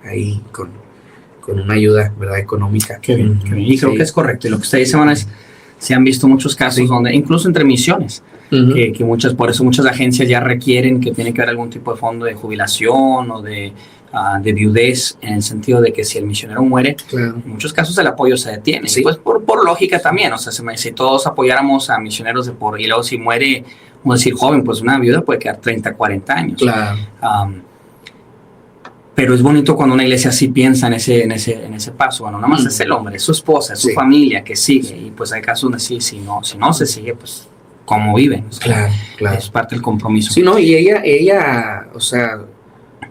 Ahí con una ayuda, ¿verdad? Económica. Qué bien. Y creo que es correcto. Y lo que usted dice, bueno, se han visto muchos casos donde, incluso entre misiones, que por eso muchas agencias ya requieren que tiene que haber algún tipo de fondo de jubilación o de viudez, en el sentido de que si el misionero muere, en muchos casos el apoyo se detiene. Y pues por lógica también, o sea, si todos apoyáramos a misioneros y luego si muere, vamos a decir joven, pues una viuda puede quedar 30, 40 años. Claro. Pero es bonito cuando una iglesia sí piensa en ese paso. Bueno, nada más es el hombre, es su esposa, es su familia que sigue. Y pues hay casos donde si no se sigue, pues cómo viven. O sea, claro. Es parte del compromiso. Sí, no, y ella, o sea,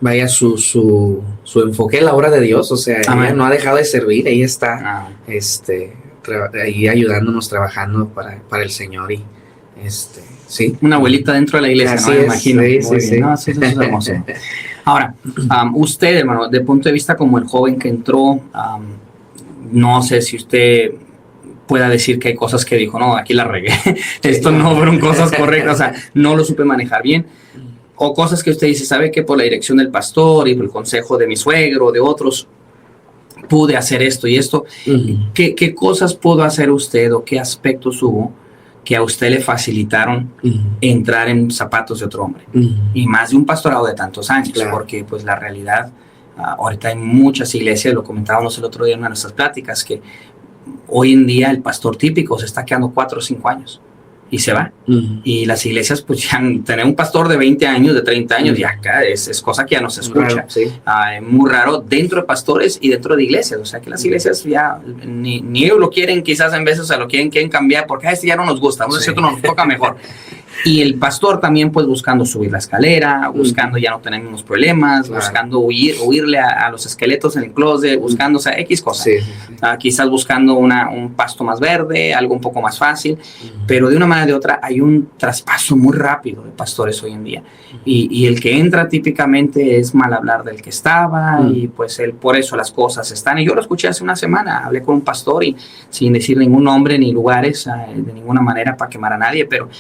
vaya su enfoque en la obra de Dios, o sea, ella no ha dejado de servir, ella está ahí ayudándonos, trabajando para el Señor y sí. Una abuelita dentro de la iglesia, así ¿no? Me imagino. Sí. No, sí, eso es hermoso. Ahora, usted, hermano, de punto de vista como el joven que entró, no sé si usted pueda decir que hay cosas que dijo, no, aquí la regué, esto no fueron cosas correctas, o sea, no lo supe manejar bien, o cosas que usted dice, sabe que por la dirección del pastor y por el consejo de mi suegro, de otros, pude hacer esto y esto. ¿Qué cosas pudo hacer usted o qué aspectos hubo que a usted le facilitaron entrar en zapatos de otro hombre? Y más de un pastorado de tantos años, porque pues la realidad, ahorita hay muchas iglesias, lo comentábamos el otro día en una de nuestras pláticas, que hoy en día el pastor típico se está quedando 4 o 5 años y se va. Y las iglesias, pues ya tener un pastor de 20 años, de 30 años, ya acá es cosa que ya no se escucha. Es muy raro dentro de pastores y dentro de iglesias. O sea que las iglesias ya ni ellos lo quieren, quizás en veces, o sea, lo quieren cambiar porque ya no nos gusta, vamos a decir que nos toca mejor. Y el pastor también, pues buscando subir la escalera, buscando ya no tener mismos problemas, buscando huirle a los esqueletos en el closet, buscando, o sea, X cosas. Quizás buscando un pasto más verde, algo un poco más fácil, pero de una manera o de otra hay un traspaso muy rápido de pastores hoy en día. Y el que entra típicamente es mal hablar del que estaba, y pues por eso las cosas están. Y yo lo escuché hace una semana, hablé con un pastor y sin decir ningún nombre ni lugares, de ninguna manera para quemar a nadie, pero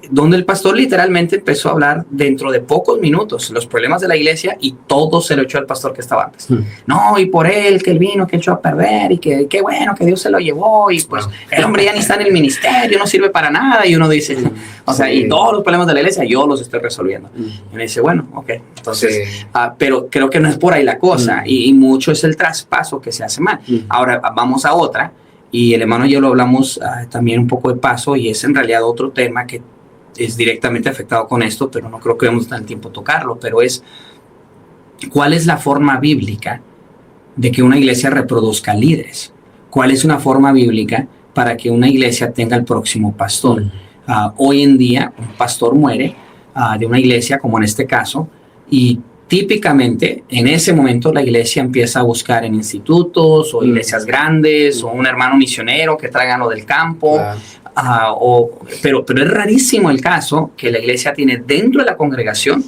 donde el pastor literalmente empezó a hablar dentro de pocos minutos los problemas de la iglesia y todo se lo echó al pastor que estaba antes. No, y por él, que él vino, que echó a perder y que qué bueno que Dios se lo llevó y pues el hombre ya ni está en el ministerio, no sirve para nada, y uno dice, o sea, y todos los problemas de la iglesia yo los estoy resolviendo. Y me dice, bueno, ok, entonces, pero creo que no es por ahí la cosa, y mucho es el traspaso que se hace mal. Ahora vamos a otra, y el hermano y yo lo hablamos también un poco de paso, y es en realidad otro tema que es directamente afectado con esto, pero no creo que vamos a tener tiempo a tocarlo, pero es ¿cuál es la forma bíblica de que una iglesia reproduzca líderes? ¿Cuál es una forma bíblica para que una iglesia tenga el próximo pastor? Hoy en día un pastor muere de una iglesia, como en este caso, y típicamente en ese momento la iglesia empieza a buscar en institutos o iglesias grandes o un hermano misionero que traigan lo del campo. Pero es rarísimo el caso que la iglesia tiene dentro de la congregación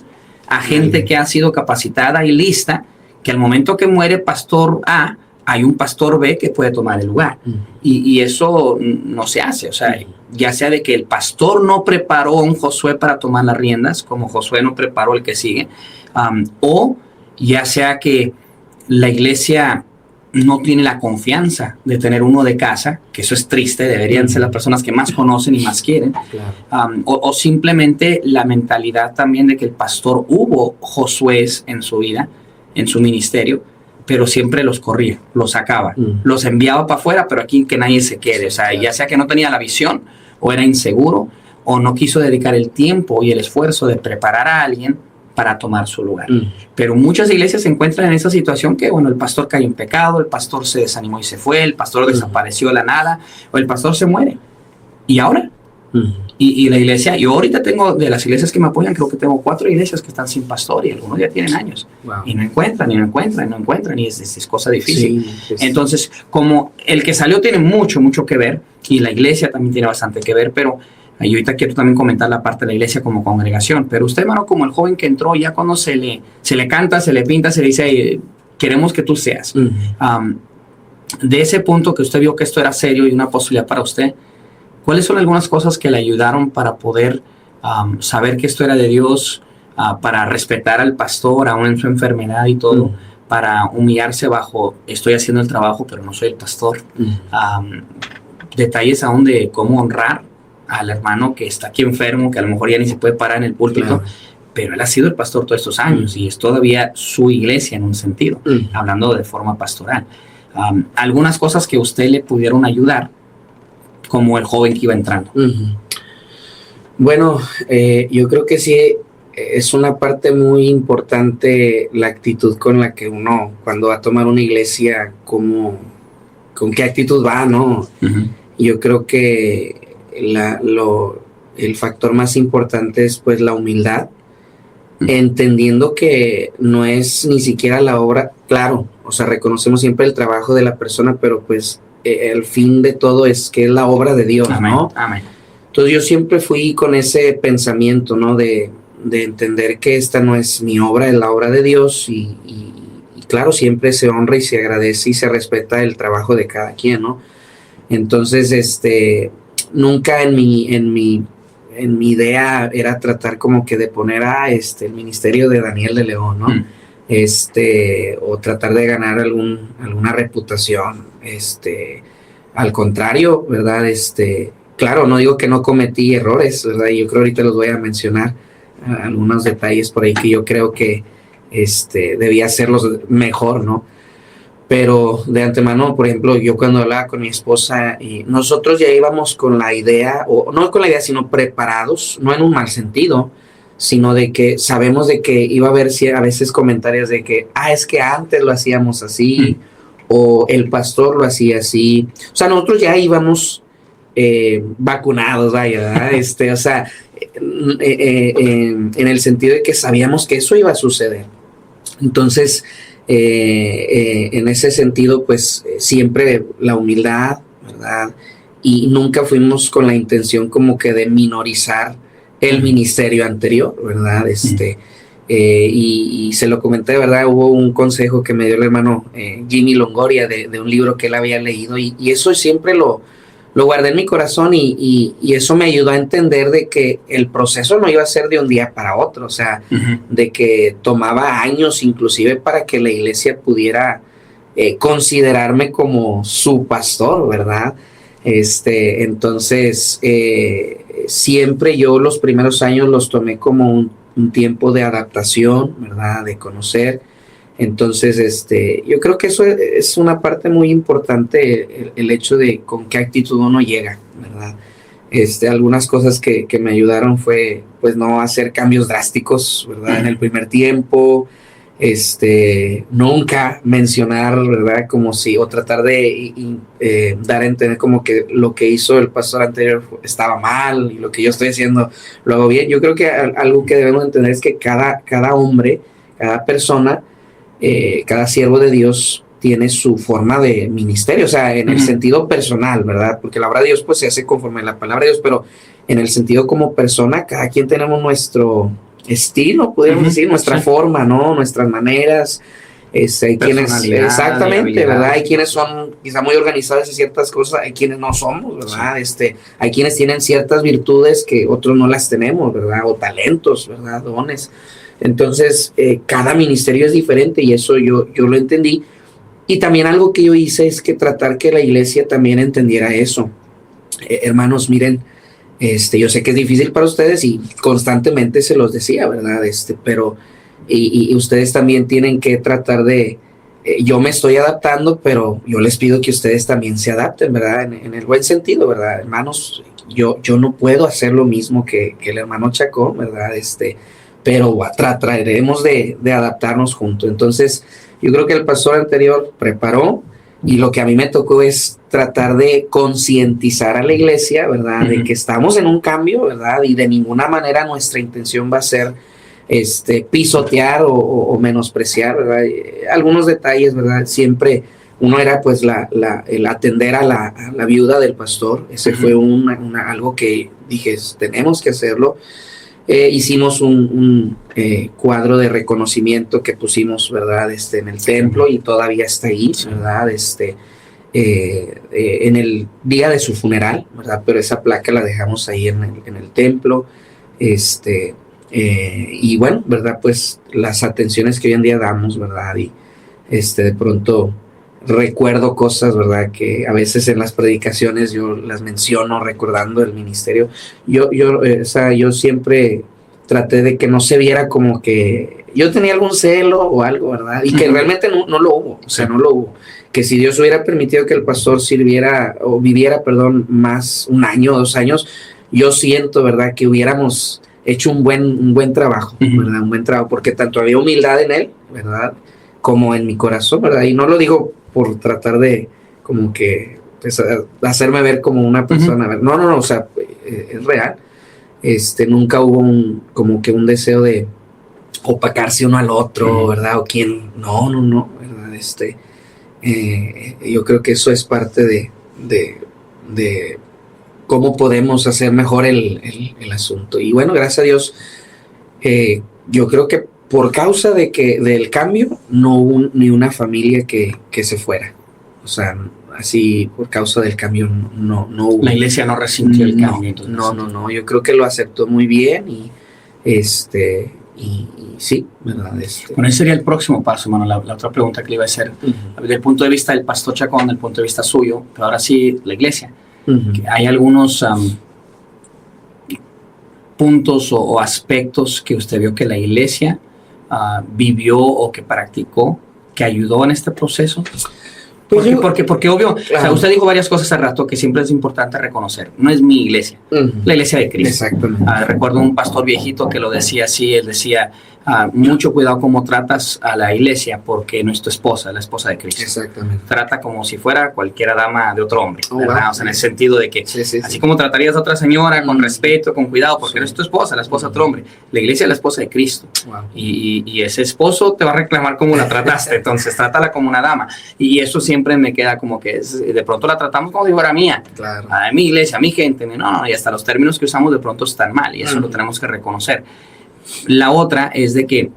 a gente que ha sido capacitada y lista, que al momento que muere pastor A, hay un pastor B que puede tomar el lugar. Y eso no se hace, o sea, ya sea de que el pastor no preparó a un Josué para tomar las riendas, como Josué no preparó el que sigue, o ya sea que la iglesia no tiene la confianza de tener uno de casa, que eso es triste, deberían ser las personas que más conocen y más quieren, o simplemente la mentalidad también de que el pastor hubo Josués en su vida, en su ministerio, pero siempre los corría, los sacaba, los enviaba para afuera, pero aquí que nadie se quede, o sea, ya sea que no tenía la visión, o era inseguro, o no quiso dedicar el tiempo y el esfuerzo de preparar a alguien para tomar su lugar. Pero muchas iglesias se encuentran en esa situación que, bueno, el pastor cayó en pecado, el pastor se desanimó y se fue, el pastor desapareció de la nada, o el pastor se muere. ¿Y ahora? Y la iglesia, yo ahorita tengo, de las iglesias que me apoyan, creo que tengo 4 iglesias que están sin pastor y algunos ya tienen años. Wow. Y no encuentran, y es cosa difícil. Sí, pues. Entonces, como el que salió tiene mucho que ver, y la iglesia también tiene bastante que ver, pero yo ahorita quiero también comentar la parte de la iglesia como congregación. Pero usted, hermano, como el joven que entró, ya cuando se le canta, se le pinta, se le dice, queremos que tú seas. De ese punto que usted vio que esto era serio y una posibilidad para usted, ¿cuáles son algunas cosas que le ayudaron para poder saber que esto era de Dios, para respetar al pastor, aún en su enfermedad y todo, para humillarse bajo, estoy haciendo el trabajo, pero no soy el pastor? Detalles aún de cómo honrar al hermano que está aquí enfermo, que a lo mejor ya ni se puede parar en el púlpito, pero él ha sido el pastor todos estos años y es todavía su iglesia en un sentido, hablando de forma pastoral. Algunas cosas que a usted le pudieron ayudar, como el joven que iba entrando. Bueno, yo creo que sí es una parte muy importante la actitud con la que uno, cuando va a tomar una iglesia, con qué actitud va, ¿no? Yo creo que el factor más importante es pues la humildad, entendiendo que no es ni siquiera la obra, claro, o sea, reconocemos siempre el trabajo de la persona, pero pues el fin de todo es que es la obra de Dios, Amén. ¿no? Amén. Entonces yo siempre fui con ese pensamiento, ¿no? De entender que esta no es mi obra, es la obra de Dios y claro, siempre se honra y se agradece y se respeta el trabajo de cada quien, ¿no? Entonces, nunca en mi idea era tratar como que de poner el ministerio de Daniel de León, ¿no? O tratar de ganar alguna reputación, al contrario, ¿verdad? Claro, no digo que no cometí errores, ¿verdad? Yo creo ahorita los voy a mencionar, algunos detalles por ahí que yo creo que debía hacerlos mejor, ¿no? Pero de antemano, por ejemplo, yo cuando hablaba con mi esposa, y nosotros ya íbamos con la idea, o no con la idea, sino preparados, no en un mal sentido, sino de que sabemos de que iba a haber a veces comentarios de que, es que antes lo hacíamos así, o el pastor lo hacía así. O sea, nosotros ya íbamos vacunados, vaya, o sea, en el sentido de que sabíamos que eso iba a suceder. Entonces, en ese sentido, pues siempre la humildad, ¿verdad? Y nunca fuimos con la intención como que de minorizar el ministerio anterior, ¿verdad? Y se lo comenté, ¿verdad? Hubo un consejo que me dio el hermano Jimmy Longoria de un libro que él había leído y eso siempre lo guardé en mi corazón y eso me ayudó a entender de que el proceso no iba a ser de un día para otro, o sea, de que tomaba años inclusive para que la iglesia pudiera considerarme como su pastor, ¿verdad? Entonces, siempre yo los primeros años los tomé como un tiempo de adaptación, ¿verdad? De conocer. Entonces, yo creo que eso es una parte muy importante, el hecho de con qué actitud uno llega, ¿verdad? Algunas cosas que me ayudaron fue, pues, no hacer cambios drásticos, ¿verdad? En el primer tiempo, nunca mencionar, ¿verdad? Como si, o tratar de dar a entender como que lo que hizo el pastor anterior estaba mal y lo que yo estoy haciendo lo hago bien. Yo creo que algo que debemos entender es que cada hombre, cada persona, cada siervo de Dios tiene su forma de ministerio, o sea, en el sentido personal, ¿verdad? Porque la obra de Dios pues se hace conforme a la palabra de Dios, pero en el sentido como persona, cada quien tenemos nuestro estilo, podríamos decir, nuestra forma, ¿no? Nuestras maneras. Hay quienes, exactamente, ¿verdad? Hay quienes son quizá muy organizados en ciertas cosas, hay quienes no somos, ¿verdad? Hay quienes tienen ciertas virtudes que otros no las tenemos, ¿verdad? O talentos, ¿verdad? Dones. Entonces, cada ministerio es diferente y eso yo lo entendí. Y también algo que yo hice es que tratar que la iglesia también entendiera eso. Hermanos, miren, yo sé que es difícil para ustedes y constantemente se los decía, ¿verdad? Pero y ustedes también tienen que tratar de, yo me estoy adaptando, pero yo les pido que ustedes también se adapten, ¿verdad? En el buen sentido, ¿verdad? Hermanos, yo no puedo hacer lo mismo que el hermano Chacón, ¿verdad? Pero trataremos de adaptarnos juntos. Entonces, yo creo que el pastor anterior preparó, Y lo que a mí me tocó es tratar de concientizar a la iglesia, ¿verdad? De que estamos en un cambio, ¿verdad? Y de ninguna manera nuestra intención va a ser pisotear o menospreciar, ¿verdad? Algunos detalles, ¿verdad? Siempre uno era pues el atender a la viuda del pastor. Ese fue algo que dije, tenemos que hacerlo. Hicimos un cuadro de reconocimiento que pusimos, ¿verdad? En el templo, y todavía está ahí, ¿verdad? En el día de su funeral, ¿verdad? Pero esa placa la dejamos ahí en el templo. Y bueno, ¿verdad? Pues las atenciones que hoy en día damos, ¿verdad? Y de pronto recuerdo cosas, ¿verdad? Que a veces en las predicaciones yo las menciono recordando el ministerio. Yo siempre traté de que no se viera como que yo tenía algún celo o algo, ¿verdad? Y que realmente no lo hubo, o sea, no lo hubo. Que si Dios hubiera permitido que el pastor viviera, más, 1 año, 2 años, yo siento, ¿verdad? Que hubiéramos hecho un buen trabajo, ¿verdad? Un buen trabajo, porque tanto había humildad en él, ¿verdad? Como en mi corazón, ¿verdad? Y no lo digo por tratar de como que pues, hacerme ver como una persona. No, o sea, es real. Nunca hubo como que un deseo de opacarse uno al otro, ¿verdad? O quién, no, ¿verdad? Yo creo que eso es parte de cómo podemos hacer mejor el asunto. Y bueno, gracias a Dios, yo creo que por causa del cambio, no hubo ni una familia que se fuera. O sea, así por causa del cambio no hubo. La iglesia no resintió el cambio. No. Yo creo que lo aceptó muy bien y sí, ¿verdad? Bueno, ese sería el próximo paso, hermano. La otra pregunta que le iba a hacer, desde el punto de vista del pastor Chacón, desde el punto de vista suyo, pero ahora sí, la iglesia. Hay algunos puntos o aspectos que usted vio que la iglesia vivió o que practicó, que ayudó en este proceso. Porque obvio, claro. O sea, usted dijo varias cosas hace rato que siempre es importante reconocer. No es mi iglesia, la iglesia de Cristo. Exactamente. Recuerdo un pastor viejito que lo decía así, él decía, mucho cuidado cómo tratas a la iglesia, porque no es tu esposa, es la esposa de Cristo. Exactamente. Trata como si fuera cualquiera dama de otro hombre, ¿verdad? Wow. O sea, en el sentido de que así como tratarías a otra señora con respeto, con cuidado, porque no es tu esposa, la esposa de otro hombre. La iglesia es la esposa de Cristo. Wow. Y ese esposo te va a reclamar cómo la trataste, entonces trátala como una dama. Y eso siempre me queda como que de pronto la tratamos como si fuera mía. Claro. A mi iglesia, a mi gente. No, y hasta los términos que usamos de pronto están mal, y eso lo tenemos que reconocer. La otra es de que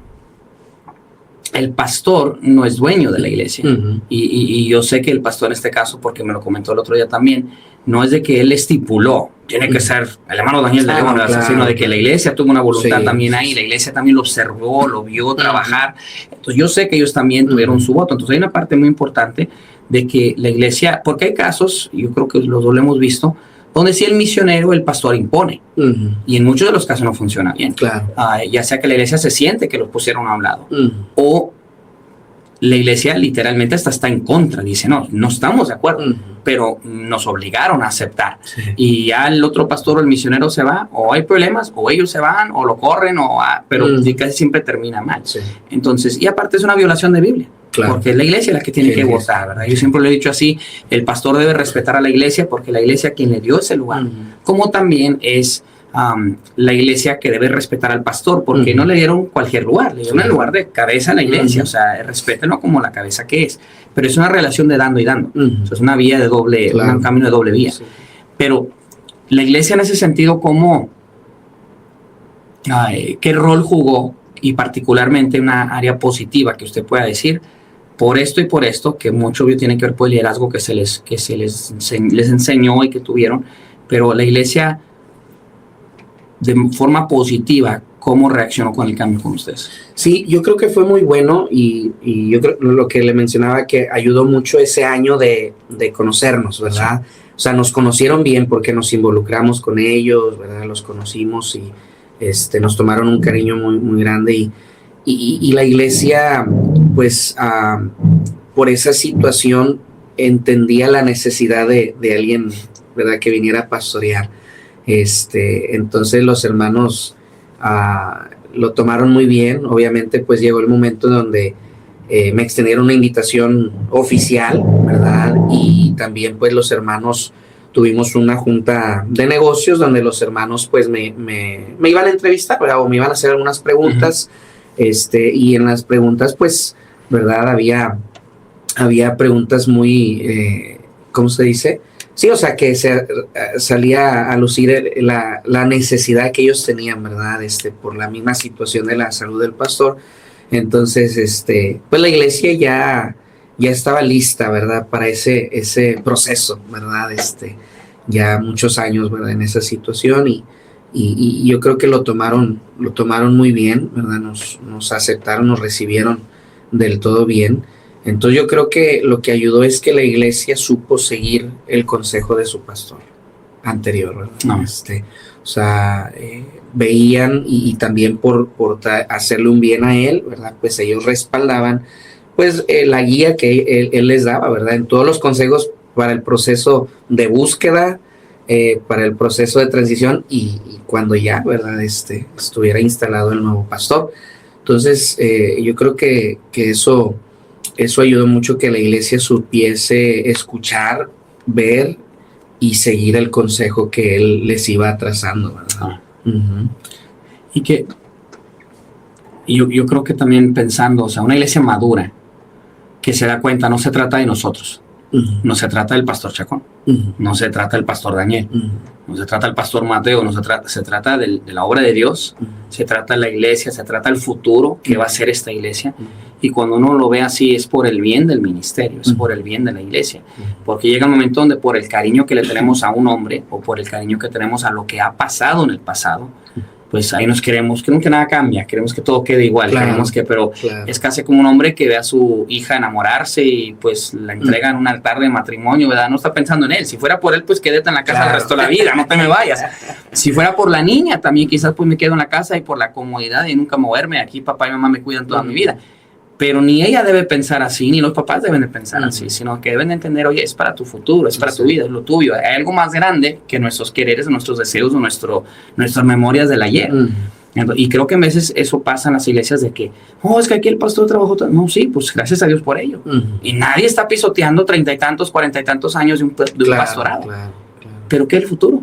el pastor no es dueño de la iglesia. Y yo sé que el pastor en este caso, porque me lo comentó el otro día también, no es de que él estipuló, tiene que ser el hermano Daniel de León, sino de que la iglesia tuvo una voluntad también ahí, la iglesia también lo observó, lo vio trabajar. Entonces yo sé que ellos también tuvieron su voto. Entonces hay una parte muy importante de que la iglesia, porque hay casos, yo creo que los dos lo hemos visto, donde si el misionero, el pastor impone. Y en muchos de los casos no funciona bien. Claro. Ya sea que la iglesia se siente que los pusieron a un lado, o la iglesia literalmente hasta está en contra. Dice, no estamos de acuerdo, pero nos obligaron a aceptar. Y ya el otro pastor o el misionero se va, o hay problemas, o ellos se van, o lo corren, pero casi siempre termina mal. Entonces, y aparte es una violación de Biblia. Claro. Porque es la iglesia la que tiene que votar, ¿verdad? Yo siempre lo he dicho así, el pastor debe respetar a la iglesia porque la iglesia quien le dio ese lugar, como también es la iglesia que debe respetar al pastor, porque no le dieron cualquier lugar, le dieron el lugar de cabeza a la iglesia, o sea, respétenlo como la cabeza que es, pero es una relación de dando y dando, o sea, es una vía de doble, un camino de doble vía, pero la iglesia en ese sentido, ¿cómo, qué rol jugó? Y particularmente una área positiva que usted pueda decir, por esto y por esto, que mucho tiene que ver con el liderazgo que les enseñó y que tuvieron, pero la iglesia de forma positiva, ¿cómo reaccionó con el cambio con ustedes? Sí, yo creo que fue muy bueno y yo creo lo que le mencionaba que ayudó mucho ese año de conocernos, ¿verdad? Sí. O sea, nos conocieron bien porque nos involucramos con ellos, ¿verdad? Los conocimos y nos tomaron un cariño muy, muy grande y la iglesia, pues, por esa situación entendía la necesidad de alguien, ¿verdad? Que viniera a pastorear. Entonces los hermanos lo tomaron muy bien. Obviamente, pues llegó el momento donde me extendieron una invitación oficial, ¿verdad? y también pues los hermanos tuvimos una junta de negocios donde los hermanos pues me iban a entrevistar, ¿verdad? O me iban a hacer algunas preguntas, y en las preguntas pues, ¿verdad? Había preguntas muy, ¿cómo se dice? Sí, o sea, que salía a lucir la necesidad que ellos tenían, ¿verdad? Por la misma situación de la salud del pastor. Entonces, pues la iglesia ya estaba lista, ¿verdad? Para ese proceso, ¿verdad? Ya muchos años, ¿verdad? En esa situación y yo creo que lo tomaron muy bien, ¿verdad? Nos aceptaron, nos recibieron del todo bien. Entonces yo creo que lo que ayudó es que la iglesia supo seguir el consejo de su pastor anterior, ¿verdad? No. O sea, veían y también por hacerle un bien a él, ¿verdad? Pues ellos respaldaban pues la guía que él les daba, ¿verdad? En todos los consejos para el proceso de búsqueda, para el proceso de transición y cuando ya, ¿verdad? Estuviera instalado el nuevo pastor. Entonces, yo creo que eso ayudó mucho que la iglesia supiese escuchar, ver y seguir el consejo que él les iba trazando, ¿verdad? Y que yo creo que también pensando, o sea, una iglesia madura que se da cuenta, no se trata de nosotros, no se trata del pastor Chacón, no se trata del pastor Daniel, no se trata del pastor Mateo, se trata de la obra de Dios, se trata de la iglesia, se trata del futuro que va a ser esta iglesia. Y cuando uno lo ve así es por el bien del ministerio, es por el bien de la iglesia. Porque llega un momento donde por el cariño que le tenemos a un hombre o por el cariño que tenemos a lo que ha pasado en el pasado, pues ahí queremos que nada cambia, queremos que todo quede igual, pero es casi como un hombre que ve a su hija enamorarse y pues la entrega en un altar de matrimonio, ¿verdad? No está pensando en él. Si fuera por él, pues quédate en la casa el resto de la vida, no te me vayas. Si fuera por la niña, también quizás pues me quedo en la casa y por la comodidad y nunca moverme, aquí papá y mamá me cuidan toda mi vida. Pero ni ella debe pensar así, ni los papás deben de pensar así, sino que deben de entender, oye, es para tu futuro, es para tu vida, es lo tuyo. Hay algo más grande que nuestros quereres, nuestros deseos o nuestras memorias del ayer. Y creo que a veces eso pasa en las iglesias de que, es que aquí el pastor trabajó. No, sí, pues gracias a Dios por ello. Y nadie está pisoteando 30 y tantos, 40 y tantos años de un pastorado. Pero ¿qué es el futuro?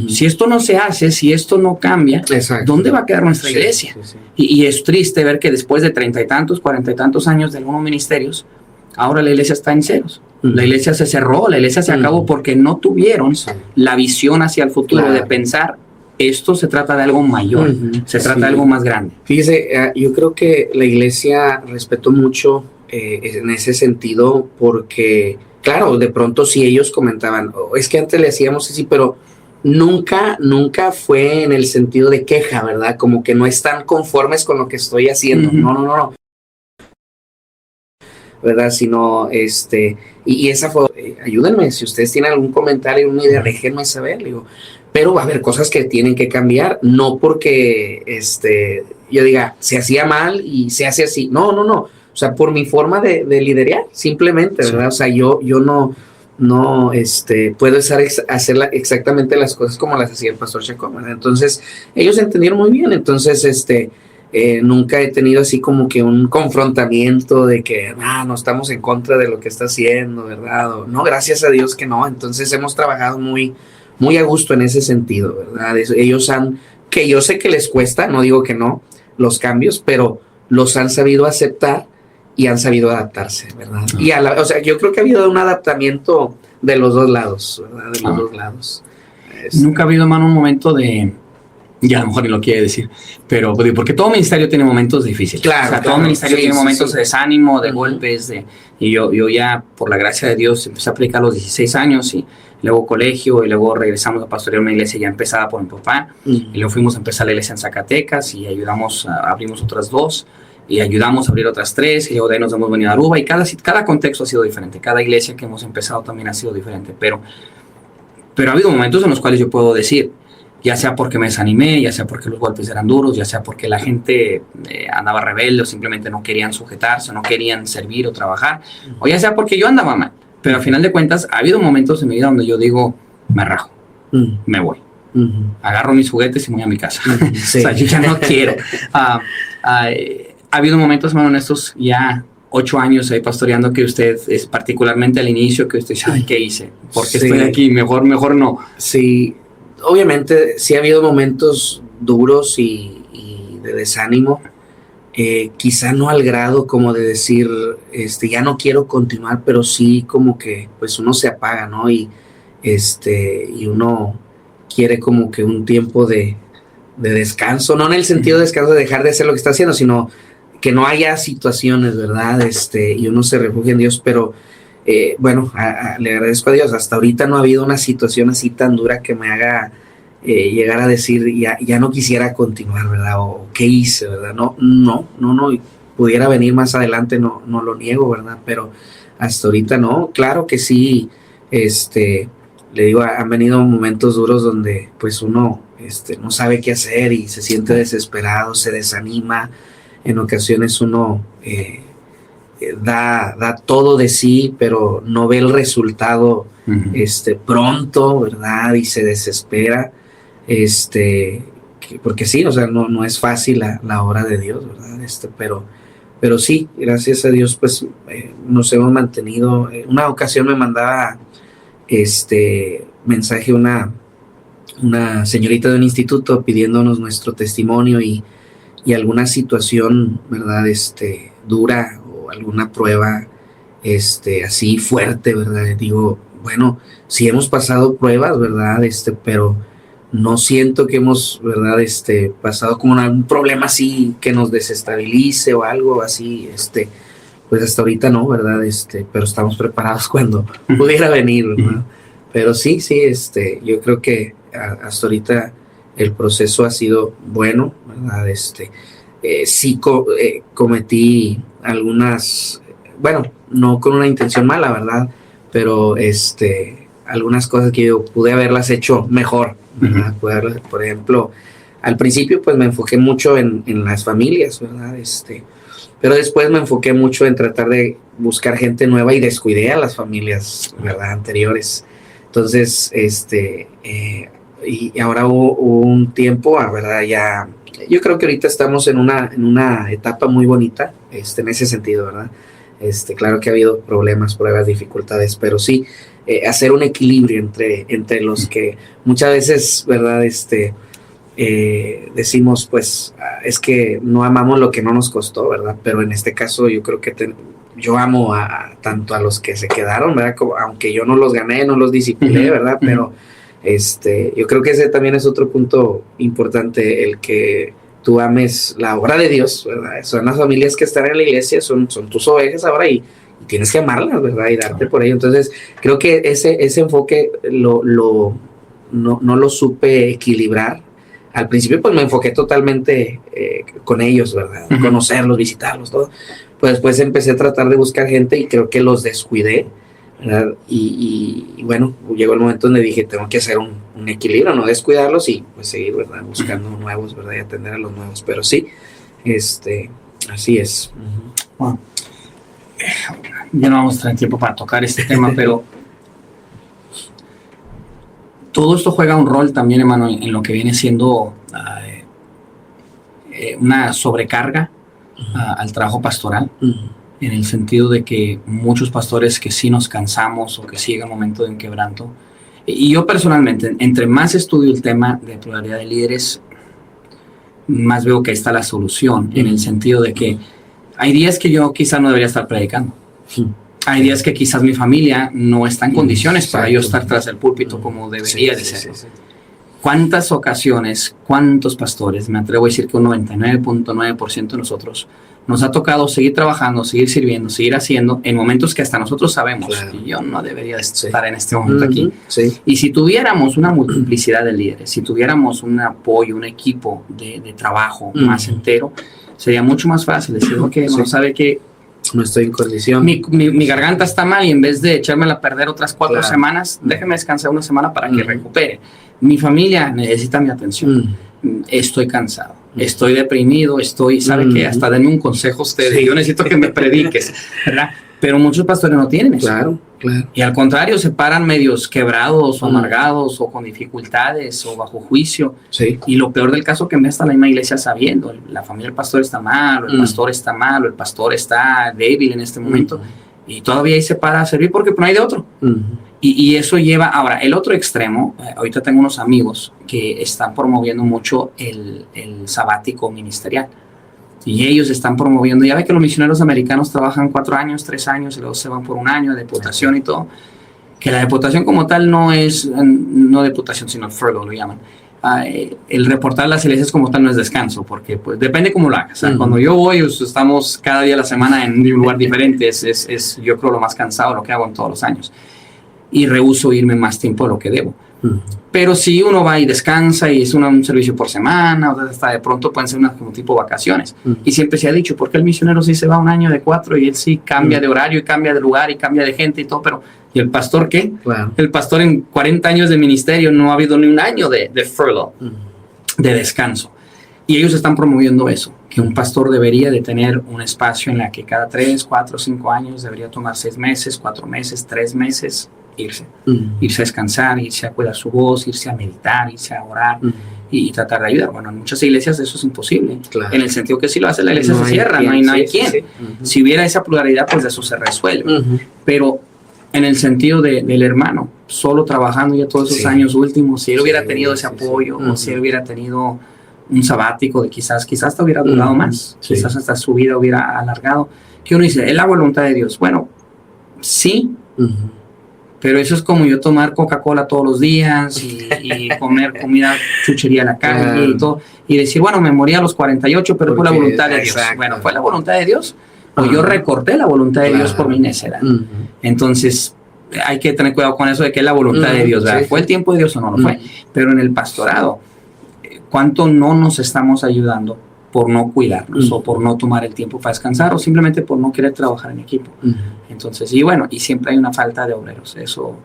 Si esto no se hace, si esto no cambia, ¿dónde va a quedar nuestra iglesia? Y es triste ver que después de 30 y tantos, 40 y tantos años de algunos ministerios, ahora la iglesia está en ceros. La iglesia se cerró, la iglesia se acabó porque no tuvieron la visión hacia el futuro de pensar, esto se trata de algo mayor, se trata de algo más grande. Fíjese, yo creo que la iglesia respetó mucho en ese sentido porque, claro, de pronto si ellos comentaban, es que antes le hacíamos así, pero nunca fue en el sentido de queja, ¿verdad? Como que no están conformes con lo que estoy haciendo. No. ¿Verdad? Sino, y esa fue, ayúdenme, si ustedes tienen algún comentario, una idea, déjenme saber, digo, pero va a haber cosas que tienen que cambiar, no porque, yo diga, se hacía mal y se hace así, no, o sea, por mi forma de liderar, simplemente, ¿verdad? O sea, yo no puedo hacer exactamente las cosas como las hacía el pastor Chacón, ¿verdad? Entonces, ellos entendieron muy bien, entonces, nunca he tenido así como que un confrontamiento de que, no estamos en contra de lo que está haciendo, ¿verdad? No, gracias a Dios que no, entonces hemos trabajado muy, muy a gusto en ese sentido, ¿verdad? Ellos que yo sé que les cuesta, no digo que no, los cambios, pero los han sabido aceptar y han sabido adaptarse, ¿verdad? Y o sea, yo creo que ha habido un adaptamiento de los dos lados, ¿verdad? De los dos lados. Nunca ha habido, hermano, un momento de, ya a lo mejor ni lo quiere decir, pero porque todo ministerio tiene momentos difíciles. Claro, o sea, todo ministerio tiene momentos de desánimo, de golpes, y yo ya, por la gracia de Dios, empecé a predicar a los 16 años y luego colegio, y luego regresamos a pastorear una iglesia ya empezada por mi papá, y luego fuimos a empezar la iglesia en Zacatecas y abrimos otras 2, y ayudamos a abrir otras 3, y luego de ahí nos hemos venido a Aruba, y cada contexto ha sido diferente, cada iglesia que hemos empezado también ha sido diferente, pero ha habido momentos en los cuales yo puedo decir, ya sea porque me desanimé, ya sea porque los golpes eran duros, ya sea porque la gente andaba rebelde o simplemente no querían sujetarse, no querían servir o trabajar, o ya sea porque yo andaba mal, pero al final de cuentas ha habido momentos en mi vida donde yo digo, me rajo, me voy. Agarro mis juguetes y me voy a mi casa. O sea, yo ya no quiero. Ha habido momentos, hermano, en estos ya 8 años ahí pastoreando que usted es particularmente al inicio que usted sabe qué hice, porque estoy aquí, mejor no. Sí, obviamente sí ha habido momentos duros y de desánimo, quizá no al grado como de decir, ya no quiero continuar, pero sí como que pues uno se apaga, ¿no? Y uno quiere como que un tiempo de descanso, no en el sentido de descanso de dejar de hacer lo que está haciendo, sino que no haya situaciones, ¿verdad? Y uno se refugia en Dios, pero bueno, le agradezco a Dios, hasta ahorita no ha habido una situación así tan dura que me haga llegar a decir, ya no quisiera continuar, ¿verdad? O qué hice, ¿verdad? No, pudiera venir más adelante, no lo niego, ¿verdad? Pero hasta ahorita no, claro que sí, le digo, han venido momentos duros donde pues uno no sabe qué hacer y se siente desesperado, se desanima, en ocasiones uno da todo de sí, pero no ve el resultado pronto, ¿verdad? Y se desespera, porque sí, o sea, no es fácil la obra de Dios, ¿verdad? Pero sí, gracias a Dios, pues nos hemos mantenido. Una ocasión me mandaba mensaje una señorita de un instituto pidiéndonos nuestro testimonio y alguna situación, ¿verdad? Dura o alguna prueba, así fuerte, ¿verdad? Digo, bueno, sí hemos pasado pruebas, ¿verdad? Pero no siento que hemos, ¿verdad? Pasado como un problema así que nos desestabilice o algo así, pues hasta ahorita no, ¿verdad? Pero estamos preparados cuando pudiera venir, ¿verdad? Pero sí, yo creo que hasta ahorita el proceso ha sido bueno, ¿verdad? Sí cometí algunas, bueno, no con una intención mala, ¿verdad? Pero algunas cosas que yo pude haberlas hecho mejor, ¿verdad? Por ejemplo, al principio pues me enfoqué mucho en las familias, ¿verdad? Pero después me enfoqué mucho en tratar de buscar gente nueva y descuidé a las familias, ¿verdad? Anteriores. Entonces, y ahora hubo un tiempo, ¿verdad? Ya, yo creo que ahorita estamos en una etapa muy bonita, en ese sentido, ¿verdad? Claro que ha habido problemas, pruebas, dificultades, pero sí, hacer un equilibrio entre los que muchas veces, ¿verdad? Decimos, pues, es que no amamos lo que no nos costó, ¿verdad? Pero en este caso yo creo que yo amo tanto a los que se quedaron, ¿verdad? Aunque yo no los gané, no los discipliné, ¿verdad? Pero yo creo que ese también es otro punto importante, el que tú ames la obra de Dios, ¿verdad? Son las familias que están en la iglesia, son tus ovejas ahora y tienes que amarlas, ¿verdad? Y darte por ello. Entonces, creo que ese enfoque no lo supe equilibrar. Al principio, pues me enfoqué totalmente con ellos, ¿verdad? Conocerlos, visitarlos, todo. Pues después empecé a tratar de buscar gente y creo que los descuidé, ¿verdad? Y bueno, llegó el momento donde dije, tengo que hacer un equilibrio, no descuidarlos y pues seguir, ¿verdad? Buscando nuevos, ¿verdad? Y atender a los nuevos. Pero sí, así es. Bueno, ya no vamos a tener tiempo para tocar este tema, pero todo esto juega un rol también, hermano, en lo que viene siendo una sobrecarga al trabajo pastoral, en el sentido de que muchos pastores que sí nos cansamos o que sí llega un momento de un quebranto. Y yo personalmente, entre más estudio el tema de pluralidad de líderes, más veo que ahí está la solución, en el sentido de que hay días que yo quizás no debería estar predicando. Hay días que quizás mi familia no está en condiciones para yo estar tras el púlpito como debería de ser. Sí. ¿Cuántas ocasiones, cuántos pastores, me atrevo a decir que un 99.9% de nosotros, nos ha tocado seguir trabajando, seguir sirviendo, seguir haciendo en momentos que hasta nosotros sabemos que yo no debería estar en este momento aquí? Sí. Y si tuviéramos una multiplicidad de líderes, si tuviéramos un apoyo, un equipo de trabajo más entero, sería mucho más fácil decir, ok, no sabe que no estoy en condición. Mi garganta está mal y en vez de echármela a perder otras 4 semanas, déjeme descansar una semana para que recupere. Mi familia necesita mi atención. Estoy cansado, estoy deprimido, ¿sabe qué? Hasta denme un consejo usted. Yo necesito que me prediques, ¿verdad? Pero muchos pastores no tienen eso. Claro. Y al contrario, se paran medios quebrados o amargados o con dificultades o bajo juicio. Sí. Y lo peor del caso que me está la misma iglesia sabiendo, la familia del pastor está mal, o el pastor está mal, o el pastor está débil en este momento. Y todavía ahí se para a servir porque no hay de otro. Y eso lleva, ahora, el otro extremo, ahorita tengo unos amigos que están promoviendo mucho el sabático ministerial. Y ellos están promoviendo, ya ve que los misioneros americanos trabajan 4 años, 3 años, y luego se van por 1 año de deputación y todo. Que la deputación como tal no es, no deputación, sino furlough lo llaman. El reportar las iglesias como tal no es descanso, porque pues depende cómo lo hagas. O sea, cuando yo voy, estamos cada día de la semana en un lugar diferente, es yo creo lo más cansado, lo que hago en todos los años. Y rehúso irme más tiempo de lo que debo. Pero si uno va y descansa y es un servicio por semana, o hasta de pronto pueden ser unas como tipo vacaciones. Y siempre se ha dicho, ¿por qué el misionero sí se va 1 año de 4 y él sí cambia de horario y cambia de lugar y cambia de gente y todo? Pero ¿y el pastor qué? Claro. El pastor en 40 años de ministerio no ha habido ni 1 año de furlough, de descanso. Y ellos están promoviendo eso, que un pastor debería de tener un espacio en la que cada 3, 4, 5 años debería tomar 6 meses, 4 meses, 3 meses, irse a descansar, irse a cuidar su voz, irse a meditar, irse a orar y tratar de ayudar. Bueno, en muchas iglesias eso es imposible, en el sentido que si lo hace la iglesia se cierra, no hay quien. Sí. Si hubiera esa pluralidad, pues eso se resuelve. Pero en el sentido del hermano, solo trabajando ya todos esos años últimos, si él hubiera tenido ese apoyo, o si él hubiera tenido un sabático de quizás hasta hubiera durado más, quizás hasta su vida hubiera alargado, que uno dice, es la voluntad de Dios. Bueno, sí, pero eso es como yo tomar Coca-Cola todos los días y comer comida chuchería en la calle y todo, y decir, bueno, me morí a los 48, pero fue la voluntad de Dios. Bueno, ¿fue la voluntad de Dios? O yo recorté la voluntad de Dios por mi necedad. Entonces, hay que tener cuidado con eso de que es la voluntad de Dios, ¿verdad? ¿Fue el tiempo de Dios o no lo fue? Pero en el pastorado, ¿cuánto no nos estamos ayudando por no cuidarnos o por no tomar el tiempo para descansar o simplemente por no querer trabajar en equipo? Entonces, y bueno, y siempre hay una falta de obreros, eso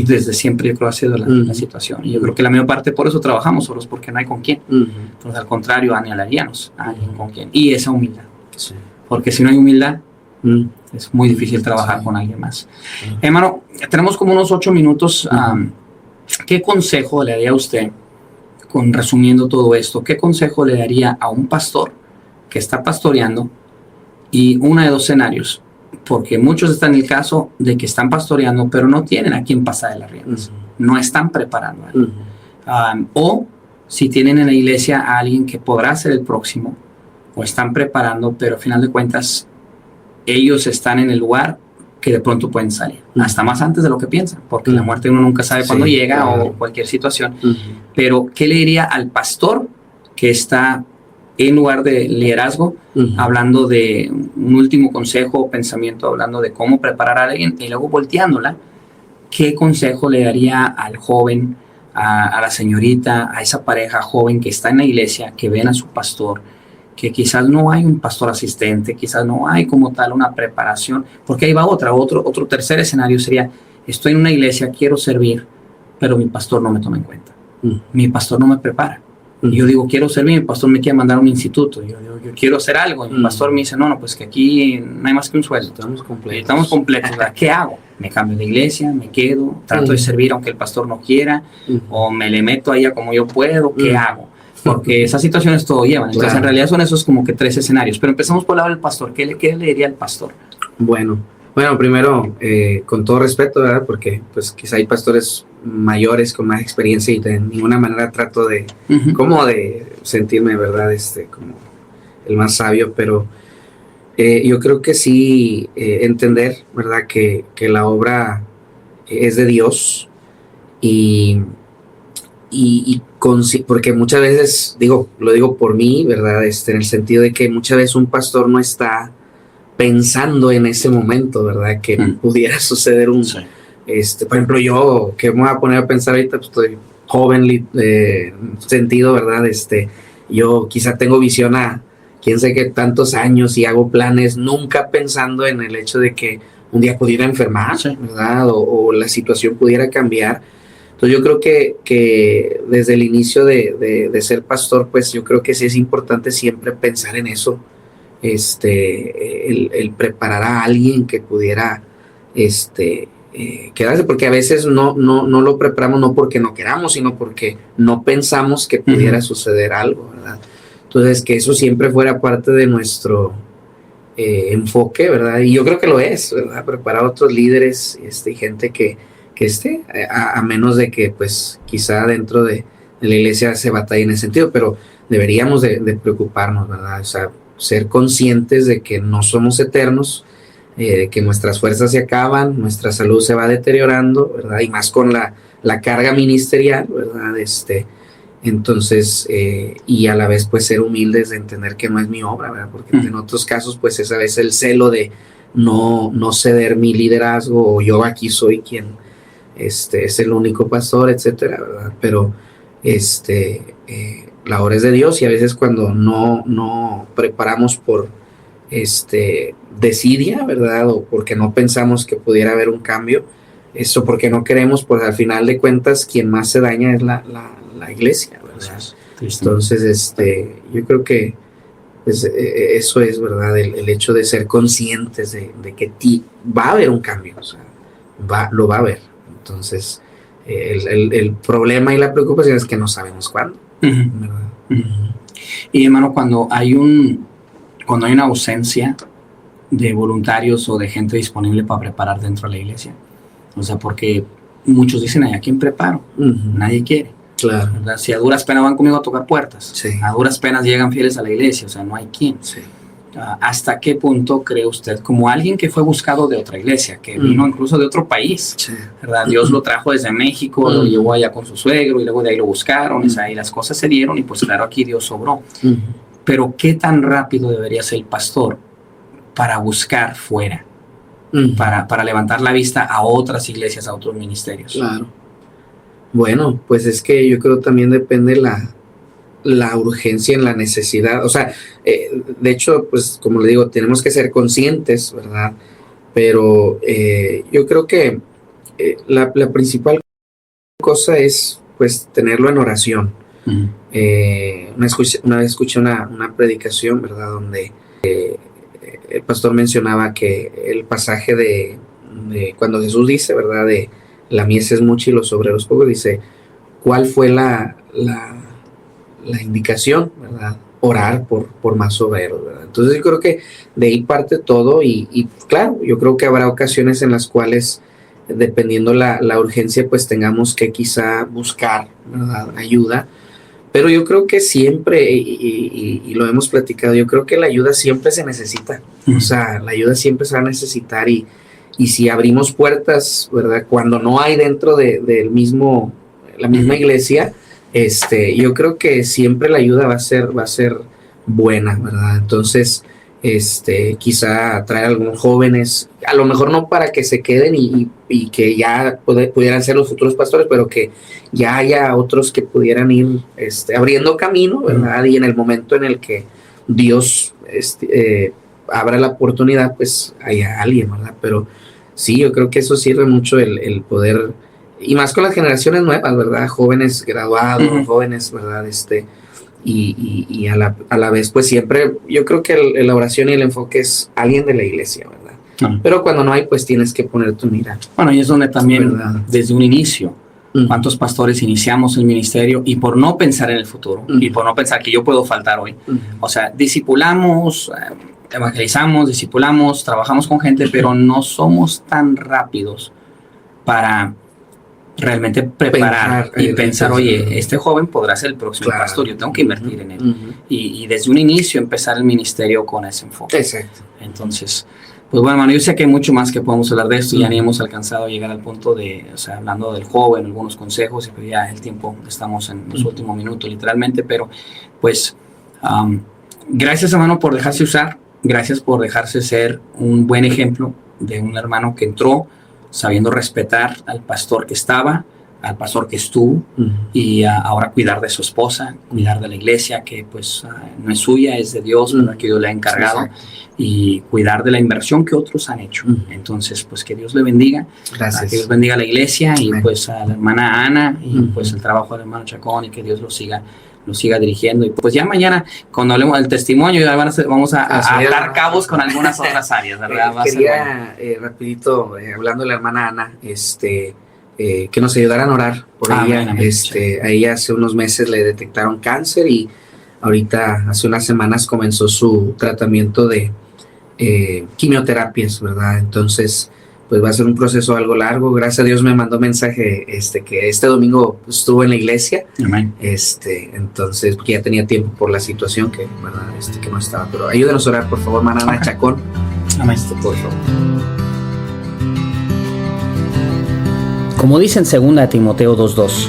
desde siempre yo creo ha sido la situación, y yo creo que la mayor parte por eso trabajamos solos, porque no hay con quién. Entonces, al contrario, anhelaríamos a alguien con quien, y esa humildad, porque si no hay humildad, es muy difícil trabajar con alguien más. Hermano, tenemos como unos 8 minutos. ¿Qué consejo le daría a usted, resumiendo todo esto, qué consejo le daría a un pastor que está pastoreando y uno de 2 escenarios? Porque muchos están en el caso de que están pastoreando, pero no tienen a quién pasar de las riendas, no están preparando a alguien. O si tienen en la iglesia a alguien que podrá ser el próximo, o están preparando, pero al final de cuentas ellos están en el lugar que de pronto pueden salir, hasta más antes de lo que piensan, porque la muerte uno nunca sabe cuándo llega o cualquier situación. Pero ¿qué le diría al pastor que está en lugar de liderazgo, hablando de un último consejo o pensamiento, hablando de cómo preparar a alguien, y luego volteándola, qué consejo le daría al joven, a la señorita, a esa pareja joven que está en la iglesia, que ven a su pastor, que quizás no hay un pastor asistente, quizás no hay como tal una preparación, porque ahí va otro tercer escenario sería, estoy en una iglesia, quiero servir, pero mi pastor no me toma en cuenta, mi pastor no me prepara. Y yo digo, quiero servir, mi pastor me quiere mandar a un instituto, yo quiero hacer algo, y mi pastor me dice, no, pues que aquí no hay más que un sueldo, estamos completos, ¿qué hago? Me cambio de iglesia, me quedo, trato de servir aunque el pastor no quiera, o me le meto a ella como yo puedo, ¿qué hago? Porque esas situaciones todo llevan. Entonces, en realidad son esos como que 3 escenarios. Pero empezamos por el lado del pastor. ¿Qué le diría al pastor? Bueno, primero, con todo respeto, ¿verdad? Porque pues quizá hay pastores mayores con más experiencia y de ninguna manera trato de, como de sentirme, ¿verdad? Como el más sabio, pero yo creo que sí entender, ¿verdad? Que la obra es de Dios porque muchas veces, lo digo por mí, ¿verdad? En el sentido de que muchas veces un pastor no está pensando en ese momento, ¿verdad? Que pudiera suceder por ejemplo, yo, que me voy a poner a pensar ahorita, pues estoy joven, sentido, ¿verdad? Yo quizá tengo visión a quién sé qué tantos años y hago planes, nunca pensando en el hecho de que un día pudiera enfermar, ¿verdad? O la situación pudiera cambiar. Entonces yo creo que desde el inicio de ser pastor, pues yo creo que sí es importante siempre pensar en eso, el preparar a alguien que pudiera quedarse, porque a veces no lo preparamos, no porque no queramos, sino porque no pensamos que pudiera suceder algo, ¿verdad? Entonces, que eso siempre fuera parte de nuestro enfoque, ¿verdad? Y yo creo que lo es, ¿verdad? Preparar a otros líderes, gente que esté, a menos de que, pues, quizá dentro de la iglesia se batalle en ese sentido, pero deberíamos de preocuparnos, ¿verdad? O sea, ser conscientes de que no somos eternos, que nuestras fuerzas se acaban, nuestra salud se va deteriorando, ¿verdad? Y más con la carga ministerial, ¿verdad? Entonces, y a la vez, pues, ser humildes de entender que no es mi obra, ¿verdad? Porque en otros casos, pues, es a veces el celo de no ceder mi liderazgo, o yo aquí soy quien es el único pastor, etcétera, ¿verdad? Pero, la obra es de Dios, y a veces cuando no preparamos por desidia, ¿verdad? O porque no pensamos que pudiera haber un cambio, eso porque no queremos, pues al final de cuentas quien más se daña es la iglesia, ¿verdad? Entonces, yo creo que pues, eso es, ¿verdad? El hecho de ser conscientes de que va a haber un cambio, o sea, lo va a haber. Entonces, el problema y la preocupación es que no sabemos cuándo, ¿verdad? Y hermano, cuando hay una ausencia de voluntarios o de gente disponible para preparar dentro de la iglesia, o sea, porque muchos dicen, ¿a quién preparo? Nadie quiere. Claro. ¿Verdad? Si a duras penas van conmigo a tocar puertas, sí. A duras penas llegan fieles a la iglesia, o sea, no hay quien. Sí. ¿Hasta qué punto cree usted, como alguien que fue buscado de otra iglesia, que vino incluso de otro país, sí. ¿verdad? Dios lo trajo desde México, lo llevó allá con su suegro, y luego de ahí lo buscaron, y las cosas se dieron, y pues claro, aquí Dios sobró. Pero ¿qué tan rápido debería ser el pastor para buscar fuera? Para levantar la vista a otras iglesias, a otros ministerios. Claro. Bueno, pues es que yo creo también depende la urgencia en la necesidad. O sea, de hecho, pues como le digo, tenemos que ser conscientes, ¿verdad? Pero yo creo que la principal cosa es, pues, tenerlo en oración. Una vez escuché una predicación, ¿verdad? Donde el pastor mencionaba que el pasaje de cuando Jesús dice, ¿verdad? De la mies es mucha y los obreros pocos, dice, ¿cuál fue la indicación, ¿verdad? Orar por más obreros, ¿verdad? Entonces yo creo que de ahí parte todo, y claro, yo creo que habrá ocasiones en las cuales, dependiendo la urgencia, pues tengamos que quizá buscar, ¿verdad? Ayuda. Pero yo creo que siempre, y lo hemos platicado, yo creo que la ayuda siempre se necesita. O sea, la ayuda siempre se va a necesitar, y si abrimos puertas, ¿verdad? Cuando no hay dentro de la misma iglesia, yo creo que siempre la ayuda va a ser buena, ¿verdad? Entonces, quizá traer a algunos jóvenes, a lo mejor no para que se queden y que ya pudieran ser los futuros pastores, pero que ya haya otros que pudieran ir abriendo camino, ¿verdad? Y en el momento en el que Dios abra la oportunidad, pues haya alguien, ¿verdad? Pero sí, yo creo que eso sirve mucho el poder, y más con las generaciones nuevas, ¿verdad? Jóvenes graduados, jóvenes, ¿verdad? Y a la vez, pues siempre, yo creo que la oración y el enfoque es alguien de la iglesia, ¿verdad? Pero cuando no hay, pues tienes que poner tu mirada. Bueno, y es donde también, ¿verdad? Desde un inicio, ¿cuántos pastores iniciamos el ministerio y por no pensar en el futuro y por no pensar que yo puedo faltar hoy? O sea, discipulamos, evangelizamos, discipulamos, trabajamos con gente, pero no somos tan rápidos para realmente preparar y pensar, oye, este joven podrá ser el próximo pastor, yo tengo que invertir en él. Y desde un inicio empezar el ministerio con ese enfoque. Exacto. Entonces, pues bueno, hermano, yo sé que hay mucho más que podemos hablar de esto, ya ni hemos alcanzado a llegar al punto de, o sea, hablando del joven, algunos consejos, y pues ya el tiempo, estamos en los últimos minutos literalmente, pero pues gracias, hermano, por dejarse usar, gracias por dejarse ser un buen ejemplo de un hermano que entró sabiendo respetar al pastor que estaba, al pastor que estuvo, y ahora cuidar de su esposa, cuidar de la iglesia, que pues no es suya, es de Dios, pero que Dios le ha encargado, y cuidar de la inversión que otros han hecho. Entonces, pues que Dios le bendiga, que Dios bendiga a la iglesia, y pues a la hermana Ana, y pues el trabajo del hermano Chacón, y que Dios lo siga nos siga dirigiendo. Y pues ya mañana, cuando hablemos del testimonio, ya vamos a atar cabos con algunas otras áreas, ¿verdad? Quería, rapidito, hablando de la hermana Ana, que nos ayudaran a orar por ella. A ella hace unos meses le detectaron cáncer y ahorita hace unas semanas comenzó su tratamiento de quimioterapias, ¿verdad? Entonces, pues va a ser un proceso algo largo. Gracias a Dios me mandó mensaje que este domingo estuvo en la iglesia. Amén. Entonces, porque ya tenía tiempo por la situación que, ¿verdad? Que no estaba. Pero ayúdenos a orar, por favor, hermana Ana Chacón. Amén. Por favor. Como dice en 2 Timoteo 2:2,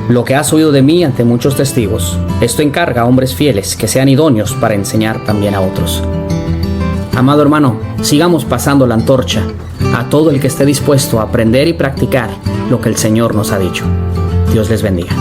lo que has oído de mí ante muchos testigos, esto encarga a hombres fieles que sean idóneos para enseñar también a otros. Amado hermano, sigamos pasando la antorcha a todo el que esté dispuesto a aprender y practicar lo que el Señor nos ha dicho. Dios les bendiga.